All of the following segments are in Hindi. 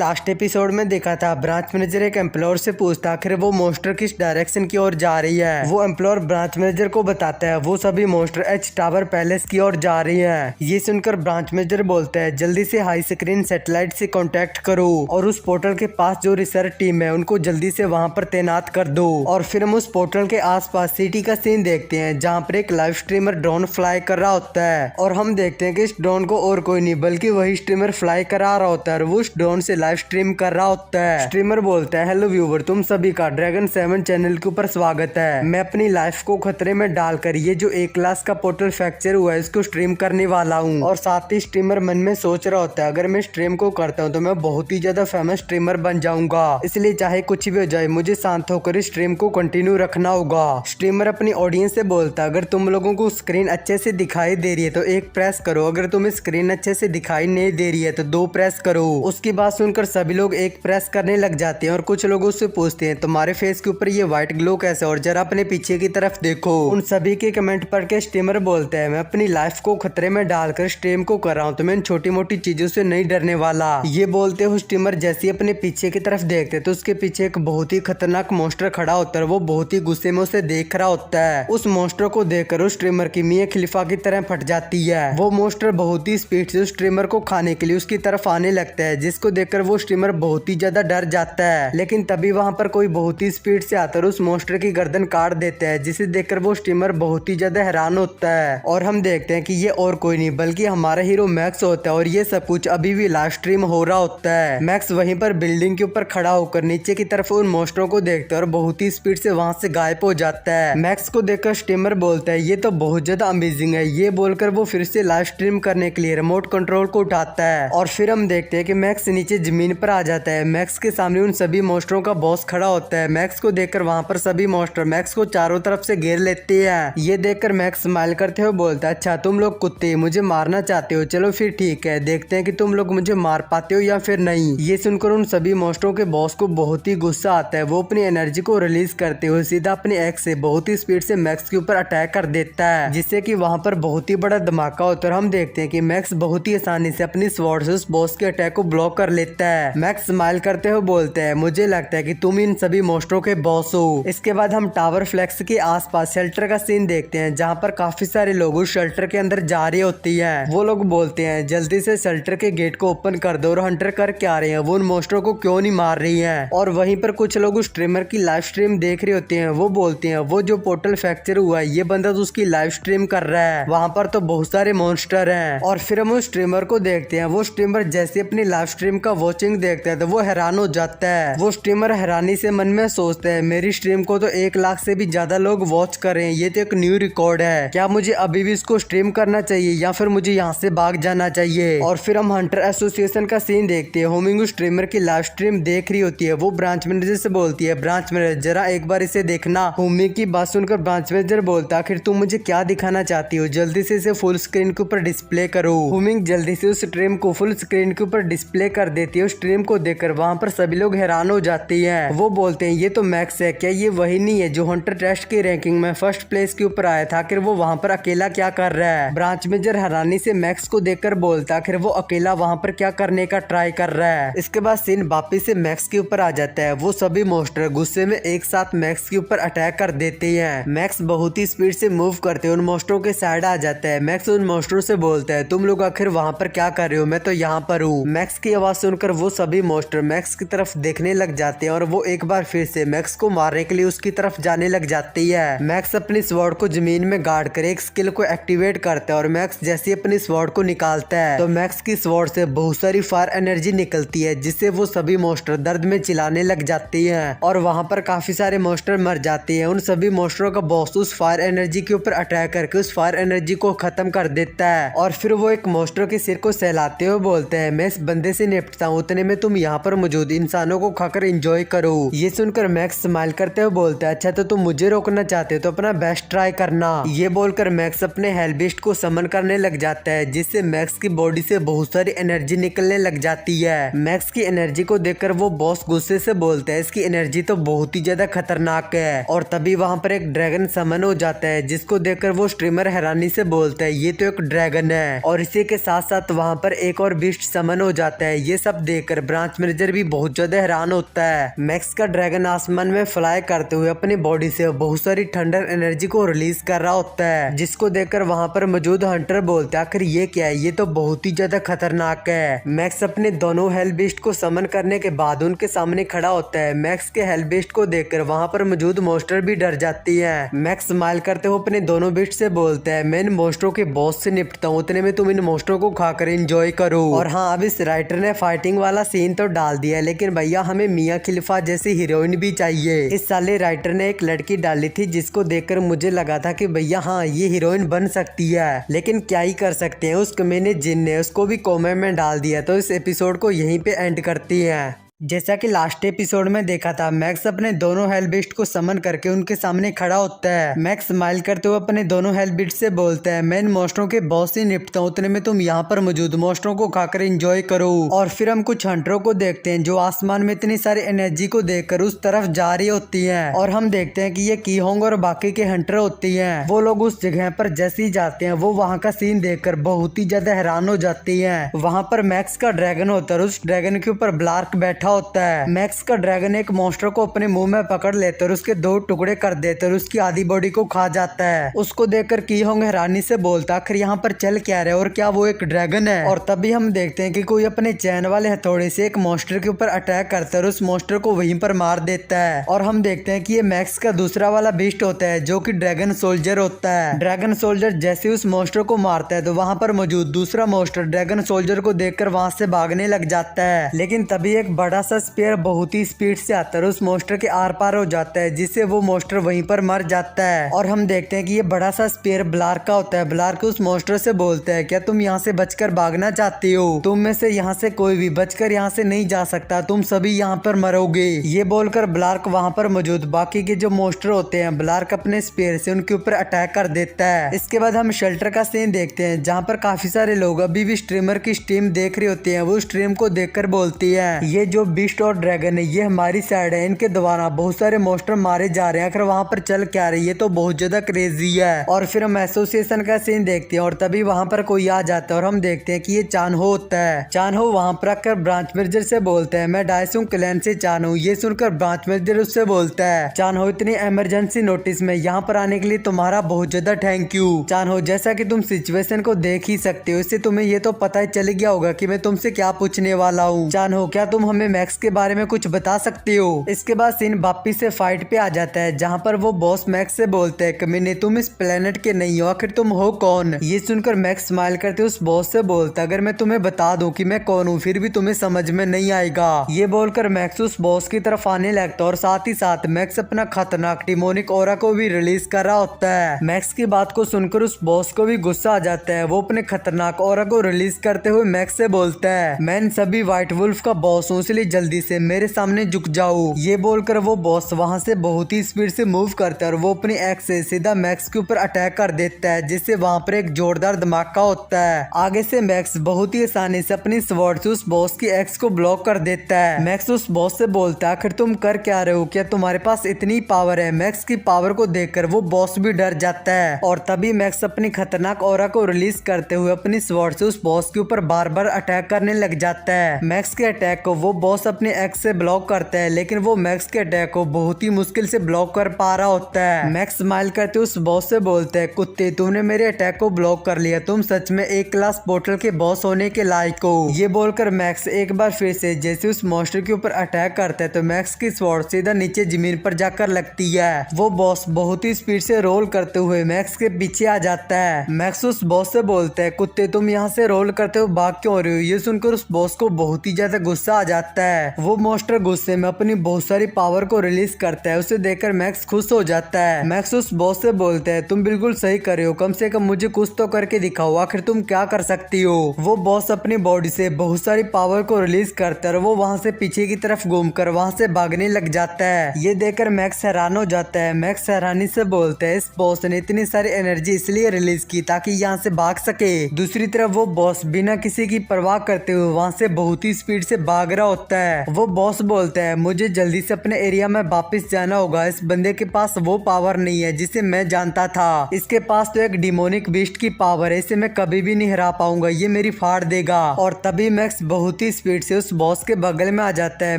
लास्ट एपिसोड में देखा था ब्रांच मैनेजर एक एम्प्लॉयर से पूछता आखिर वो मॉन्स्टर किस डायरेक्शन की ओर जा रही है। वो एम्प्लॉयर ब्रांच मैनेजर को बताता है वो सभी मॉन्स्टर एच टावर पैलेस की ओर जा रही है। ये सुनकर ब्रांच मैनेजर बोलता है जल्दी से हाई स्क्रीन सैटेलाइट से कांटेक्ट करो और उस पोर्टल के पास जो रिसर्च टीम है उनको जल्दी से वहां पर तैनात कर दो। और फिर हम उस पोर्टल के आसपास सिटी का सीन देखते हैं जहाँ पर एक लाइव स्ट्रीमर ड्रोन फ्लाई कर रहा होता है और हम देखते हैं कि इस ड्रोन को और कोई नहीं बल्कि वही स्ट्रीमर फ्लाई करा रहा होता है और वो उस ड्रोन से लाइव स्ट्रीम कर रहा होता है। स्ट्रीमर बोलता है हेलो व्यूवर, तुम सभी का ड्रैगन 7 चैनल के ऊपर स्वागत है। मैं अपनी लाइफ को खतरे में डालकर ये जो A क्लास का पोर्टल फ्रैक्चर हुआ है इसको स्ट्रीम करने वाला हूँ। और साथ ही स्ट्रीमर मन में सोच रहा होता है अगर मैं स्ट्रीम को करता हूँ तो मैं बहुत ही ज्यादा फेमस स्ट्रीमर बन जाऊंगा, इसलिए चाहे कुछ भी हो जाए मुझे शांत होकर इस स्ट्रीम को कंटिन्यू रखना होगा। स्ट्रीमर अपनी ऑडियंस से बोलता है अगर तुम लोगों को स्क्रीन अच्छे से दिखाई दे रही है तो 1 प्रेस करो, अगर तुम्हें स्क्रीन अच्छे से दिखाई नहीं दे रही है तो 2 प्रेस करो। उसकी बात सुनकर सभी लोग 1 प्रेस करने लग जाते हैं और कुछ लोग उससे पूछते हैं तुम्हारे फेस के ऊपर ये व्हाइट ग्लो कैसे, और जरा अपने पीछे की तरफ देखो। उन सभी के कमेंट पढ़ के स्ट्रीमर बोलता है मैं अपनी लाइफ को खतरे में डालकर स्ट्रीम को कर रहा हूँ तो मैं इन छोटी मोटी चीजों से नहीं डरने वाला। ये बोलते हुए स्ट्रीमर जैसे ही अपने पीछे की तरफ देखते तो उसके पीछे एक बहुत ही खतरनाक मॉन्स्टर खड़ा होता है। वो बहुत ही गुस्से में उसे देख रहा होता है। उस मॉन्स्टर को देखकर उस स्ट्रीमर की मियां खलीफा की तरह फट जाती है। वो मॉन्स्टर बहुत ही स्पीड से उस स्ट्रीमर को खाने के लिए उसकी तरफ आने लगता है, जिसको देखकर वो स्ट्रीमर बहुत ही ज्यादा डर जाता है। लेकिन तभी वहां पर कोई बहुत ही स्पीड से आकर उस मॉन्स्टर की गर्दन काट देता है, जिसे देखकर वो स्ट्रीमर बहुत ही ज्यादा हैरान होता है। और हम देखते हैं कि ये और कोई नहीं बल्कि हमारा हीरो मैक्स होता है और ये सब कुछ अभी भी लाइव स्ट्रीम हो रहा होता है। मैक्स वहीं पर बिल्डिंग के ऊपर खड़ा होकर नीचे की तरफ उन मॉन्स्टरों को देखता है और बहुत ही स्पीड से वहां से गायब हो जाता है। मैक्स को देखकर स्ट्रीमर बोलता है ये तो बहुत ज्यादा अमेजिंग है। ये बोलकर वो फिर से लाइव स्ट्रीम करने के लिए रिमोट कंट्रोल को उठाता है और फिर हम देखते हैं कि मैक्स नीचे जमीन पर आ जाता है। मैक्स के सामने उन सभी मॉन्स्टरों का बॉस खड़ा होता है। मैक्स को देखकर वहां पर सभी मॉन्स्टर मैक्स को चारों तरफ से घेर लेते हैं। ये देखकर मैक्स स्माइल करते हुए बोलता है अच्छा तुम लोग कुत्ते मुझे मारना चाहते हो, चलो फिर ठीक है, देखते हैं कि तुम लोग मुझे मार पाते हो या फिर नहीं। ये सुनकर उन सभी मॉन्स्टरों के बॉस को बहुत ही गुस्सा आता है। वो अपनी एनर्जी को रिलीज करते हुए सीधा अपने एक्स से बहुत ही स्पीड से मैक्स के ऊपर अटैक कर देता है, जिससे कि वहां पर बहुत ही बड़ा धमाका होता है। हम देखते हैं कि मैक्स बहुत ही आसानी से अपनी स्वॉर्ड से उस बॉस के अटैक को ब्लॉक कर लेता है। मैक्स स्माइल करते हुए बोलते हैं मुझे लगता है कि तुम इन सभी मॉन्स्टरों के बॉस हो। इसके बाद हम टावर फ्लेक्स के आसपास शेल्टर का सीन देखते हैं जहाँ पर काफी सारे लोग उस शेल्टर के अंदर जा रही होती है। वो लोग बोलते हैं जल्दी से शेल्टर के गेट को ओपन कर दो, और हंटर करके आ रहे हैं वो उन मॉन्स्टरों को क्यों नहीं मार रही है। और वहीं पर कुछ लोग उस स्ट्रीमर की लाइव स्ट्रीम देख रहे होते हैं। वो बोलते हैं वो जो पोर्टल फ्रैक्चर हुआ है ये बंदा तो उसकी लाइव स्ट्रीम कर रहा है, वहां पर तो बहुत सारे मॉन्स्टर हैं। और फिर हम उस स्ट्रीमर को देखते हैं। वो स्ट्रीमर जैसे अपनी लाइव स्ट्रीम का वॉचिंग देखता है तो वो हैरान हो जाता है। वो स्ट्रीमर हैरानी से मन में सोचता है मेरी स्ट्रीम को तो 1 लाख से भी ज्यादा लोग वॉच कर रहे हैं, ये तो एक न्यू रिकॉर्ड है। क्या मुझे अभी भी इसको स्ट्रीम करना चाहिए या फिर मुझे यहाँ से भाग जाना चाहिए। और फिर हम हंटर एसोसिएशन का सीन देखते हैं। होमिंग स्ट्रीमर की लाइव स्ट्रीम देख रही होती है। वो ब्रांच मैनेजर से बोलती है ब्रांच मैनेजर जरा एक बार इसे देखना। होमिंग की बात सुनकर ब्रांच मैनेजर बोलता है आखिर तुम मुझे क्या दिखाना चाहती हो, जल्दी से इसे फुल स्क्रीन के ऊपर डिस्प्ले करो। होमिंग जल्दी से उस स्ट्रीम को फुल स्क्रीन के ऊपर डिस्प्ले कर देती है। उस स्ट्रीम को देखकर वहां पर सभी लोग हैरान हो जाती हैं। वो बोलते हैं ये तो मैक्स है, क्या ये वही नहीं है जो हंटर टेस्ट की रैंकिंग में फर्स्ट प्लेस के ऊपर आया था, आखिर वो वहां पर अकेला क्या कर रहा है। ब्रांच मैनेजर हैरानी से मैक्स को देखकर बोलता है आखिर वो अकेला वहां पर क्या करने का ट्राई कर रहा है। इसके बाद सीन वापिस से मैक्स के ऊपर आ जाता है। वो सभी मॉन्स्टर गुस्से में एक साथ मैक्स के ऊपर अटैक कर देते हैं। मैक्स बहुत ही स्पीड से मूव करते हुए उन मॉन्स्टरों के साइड आ जाता है। मैक्स उन मॉन्स्टरों से बोलता है तुम लोग आखिर वहां पर क्या कर रहे हो, मैं तो यहाँ पर हूँ। मैक्स की आवाज सुनकर वो सभी मॉन्स्टर मैक्स की तरफ देखने लग जाते हैं और वो एक बार फिर से मैक्स को मारने के लिए उसकी तरफ जाने लग जाती है। मैक्स अपनी स्वॉर्ड को जमीन में गाड़ कर एक स्किल को एक्टिवेट करता है और मैक्स जैसे अपनी स्वॉर्ड को निकालता है तो मैक्स की स्वॉर्ड से बहुत सारी फायर एनर्जी निकलती है, जिससे वो सभी मॉन्स्टर दर्द में चिल्लाने लग जाती हैं और वहां पर काफी सारे मॉन्स्टर मर जाते हैं। उन सभी मॉन्स्टरों का बॉस उस फायर एनर्जी के ऊपर अटैक करके उस फायर एनर्जी को खत्म कर देता है और फिर वो एक मॉन्स्टर के सिर को सहलाते हुए बोलते हैं मैं इस बंदे से निपटता हूँ, उतने में तुम यहाँ पर मौजूद इंसानों को खाकर एंजॉय करो। ये सुनकर मैक्स स्माइल करते हुए बोलता है अच्छा तो तुम मुझे रोकना चाहते हो तो अपना बेस्ट ट्राई करना। ये बोलकर मैक्स अपने हेलबिस्ट को समन करने लग जाता है, जिससे मैक्स की बॉडी से बहुत सारी एनर्जी निकलने लग जाती है। मैक्स की एनर्जी को देखकर वो बॉस गुस्से से बोलता है इसकी एनर्जी तो बहुत ही ज्यादा खतरनाक है। और तभी वहां पर एक ड्रैगन समन हो जाता है, जिसको देखकर वो स्ट्रीमर हैरानी से बोलता है ये तो एक ड्रैगन है। और इसी के साथ साथ वहां पर एक और बीस्ट समन हो जाता है। ये सब देखकर ब्रांच मैनेजर भी बहुत ज्यादा हैरान होता है। मैक्स का ड्रैगन आसमान में फ्लाई करते हुए अपनी बॉडी से बहुत सारी थंडर एनर्जी को रिलीज कर रहा होता है, जिसको देखकर वहाँ पर मौजूद हंटर बोलते हैं आखिर ये क्या है, ये तो बहुत ही ज्यादा खतरनाक है। मैक्स अपने दोनों हेल बीस्ट को समन करने के बाद उनके सामने खड़ा होता है। मैक्स के हेल बीस्ट को देखकर वहाँ पर मौजूद मोस्टर भी डर जाती है। मैक्स स्माइल करते हुए अपने दोनों बीस्ट से बोलते हैं मैं इन मोस्टरों के बॉस से निपटता हूँ, उतने में तुम इन मोस्टरों को खाकर एंजॉय करो। और हाँ, अब इस राइटर ने फाइटिंग वाला सीन तो डाल दिया है, लेकिन भैया हमें मिया खलीफा जैसी हीरोइन भी चाहिए। इस साले राइटर ने एक लड़की डाली थी जिसको देखकर मुझे लगा था कि भैया हाँ ये हीरोइन बन सकती है, लेकिन क्या ही कर सकते हैं, उस कमीने जिन ने उसको भी कोमे में डाल दिया। तो इस एपिसोड को यहीं पे एंड करती है। जैसा कि लास्ट एपिसोड में देखा था, मैक्स अपने दोनों हेल बीस्ट को समन करके उनके सामने खड़ा होता है। मैक्स स्माइल करते हुए अपने दोनों हेल बीस्ट से बोलता है मैं इन मोस्टरों के बॉस से निपटता हूँ, उतने में तुम यहाँ पर मौजूद मोस्टरों को खाकर एंजॉय करो। और फिर हम कुछ हंटरों को देखते हैं जो आसमान में इतनी सारी एनर्जी को देखकर उस तरफ जा रही होती है। और हम देखते हैं कि ये की होंग और बाकी के हंटर होती है। वो लोग उस जगह पर जैसे ही जाते हैं वो वहाँ का सीन देखकर बहुत ही ज्यादा हैरान हो जाती है। वहाँ पर मैक्स का ड्रैगन होता है, उस ड्रैगन के ऊपर ब्लार्क बैठा होता है। मैक्स का ड्रैगन एक मॉन्स्टर को अपने मुंह में पकड़ लेते और उसके 2 टुकड़े कर देते और उसकी आधी बॉडी को खा जाता है। उसको देखकर की होंग हैरानी से बोलता आखिर यहाँ पर चल क्या रहे और क्या वो एक ड्रैगन है। और तभी हम देखते हैं कि कोई अपने चैन वाले हथौड़े से एक मॉन्स्टर के ऊपर अटैक करता है और उस मॉन्स्टर को वहीं पर मार देता है। और हम देखते हैं कि ये मैक्स का दूसरा वाला बीस्ट होता है जो कि ड्रैगन सोल्जर होता है। ड्रैगन सोल्जर जैसे उस मॉन्स्टर को मारता है तो वहाँ पर मौजूद दूसरा मॉन्स्टर ड्रैगन सोल्जर को देखकर वहाँ से भागने लग जाता है। लेकिन तभी एक बड़ा सा स्पेयर बहुत ही स्पीड से आता है, उस मॉन्स्टर के आर पार हो जाता है, जिससे वो मॉन्स्टर वहीं पर मर जाता है। और हम देखते हैं कि ये बड़ा सा स्पेयर ब्लार्क का होता है। ब्लार्क उस मॉन्स्टर से बोलता है क्या तुम यहाँ से बचकर भागना चाहती हो, तुम में से यहाँ से कोई भी बचकर यहाँ से नहीं जा सकता, तुम सभी यहाँ पर मरोगे। ये बोलकर ब्लार्क वहाँ पर मौजूद बाकी के जो मॉन्स्टर होते हैं ब्लार्क अपने स्पेयर से उनके ऊपर अटैक कर देता है। इसके बाद हम शेल्टर का सीन देखते हैं जहाँ पर काफी सारे लोग अभी भी स्ट्रीमर की स्ट्रीम देख रहे होते हैं। वो स्ट्रीम को देखकर बोलती है ये जो बीस्ट और ड्रैगन है ये हमारी साइड है, इनके द्वारा बहुत सारे मॉन्स्टर मारे जा रहे हैं, आखिर वहाँ पर चल क्या रही है, तो बहुत ज्यादा क्रेजी है। और फिर हम एसोसिएशन का सीन देखते हैं और तभी वहाँ पर कोई आ जाता है और हम देखते हैं कि ये चानहो होता है। चानहो वहाँ पर आकर ब्रांच मैनेजर से बोलते हैं मैं डायसुंग क्लैन से चानहो। ये सुनकर ब्रांच मैनेजर उससे बोलता है चानहो इतनी इमरजेंसी नोटिस में यहाँ पर आने के लिए तुम्हारा बहुत ज्यादा थैंक यू। चानहो जैसा कि तुम सिचुएशन को देख ही सकते हो, इससे तुम्हें ये तो पता ही चल गया होगा कि मैं तुमसे क्या पूछने वाला हूँ। चानहो क्या तुम हमें मैक्स के बारे में कुछ बता सकते हो। इसके बाद सीन वापिस से फाइट पे आ जाता है जहाँ पर वो बॉस मैक्स से बोलते हैं कमीने तुम इस प्लेनेट के नहीं हो, आखिर तुम हो कौन। ये सुनकर मैक्स स्माइल करते उस बॉस से बोलता अगर मैं तुम्हें बता दूं कि मैं कौन हूँ फिर भी तुम्हें समझ में नहीं आएगा। ये बोलकर मैक्स उस बॉस की तरफ आने लगता है और साथ ही साथ मैक्स अपना खतरनाक डिमोनिक ऑरा को भी रिलीज कर रहा होता है। मैक्स की बात को सुनकर उस बॉस को भी गुस्सा आ जाता है। वो अपने खतरनाक ऑरा को रिलीज करते हुए मैक्स से बोलता है मैं इन सभी व्हाइट वुल्फ का बॉस हूँ, इसलिए जल्दी से मेरे सामने झुक जाओ। ये बोलकर वो बॉस वहां से बहुत ही स्पीड से मूव करता है और वो अपनी एक्स से सीधा मैक्स के ऊपर अटैक कर देता है, जिससे वहां पर एक जोरदार धमाका होता है। आगे से मैक्स बहुत ही आसानी से अपनी स्वॉर्ड से उस बॉस की एक्स को ब्लॉक कर देता है। मैक्स उस बॉस से बोलता है आखिर तुम कर क्या रहे हो, क्या तुम्हारे पास इतनी पावर है। मैक्स की पावर को देखकर वो बॉस भी डर जाता है और तभी मैक्स अपनी खतरनाक ऑरा को रिलीज करते हुए अपनी स्वॉर्ड से उस बॉस के ऊपर बार बार अटैक करने लग जाता है। मैक्स के अटैक को वो बॉस अपने एक्स से ब्लॉक करता है, लेकिन वो मैक्स के अटैक को बहुत ही मुश्किल से ब्लॉक कर पा रहा होता है। मैक्स स्माइल करते उस बॉस से बोलते हैं कुत्ते तुमने मेरे अटैक को ब्लॉक कर लिया, तुम सच में एक क्लास पोर्टल के बॉस होने के लायक हो। ये बोलकर मैक्स एक बार फिर से जैसे उस मॉन्स्टर के ऊपर अटैक करता है तो मैक्स की स्वॉर्ड सीधा नीचे जमीन पर जाकर लगती है। वो बॉस बहुत ही स्पीड से रोल करते हुए मैक्स के पीछे आ जाता है। मैक्स उस बॉस से बोलता है कुत्ते तुम यहाँ से रोल करते हुए भाग क्यों रहे हो। ये सुनकर उस बॉस को बहुत ही ज्यादा गुस्सा आ जाता है। वो मॉन्स्टर गुस्से में अपनी बहुत सारी पावर को रिलीज करता है। उसे देखकर मैक्स खुश हो जाता है। मैक्स उस बॉस से बोलता है तुम बिल्कुल सही कर रहे हो, कम से कम मुझे कुछ तो करके दिखाओ, आखिर तुम क्या कर सकती हो। वो बॉस अपनी बॉडी से बहुत सारी पावर को रिलीज करता है और वो वहाँ से पीछे की तरफ घूमकर वहाँ से भागने लग जाता है। ये देखकर मैक्स हैरान हो जाता है। मैक्स हैरानी से बोलता है इस बॉस ने इतनी सारी एनर्जी इसलिए रिलीज की ताकि यहाँ से भाग सके। दूसरी तरफ वो बॉस बिना किसी की परवाह करते हुए वहाँ से बहुत ही स्पीड से भाग रहा होता होता है। वो बॉस बोलता है मुझे जल्दी से अपने एरिया में वापस जाना होगा। इस बंदे के पास वो पावर नहीं है जिसे मैं जानता था। इसके पास तो एक डिमोनिक बीस्ट की पावर है, इसे मैं कभी भी नहीं हरा पाऊंगा, ये मेरी फाड़ देगा। और तभी मैक्स बहुत ही स्पीड से उस बॉस के बगल में आ जाता है।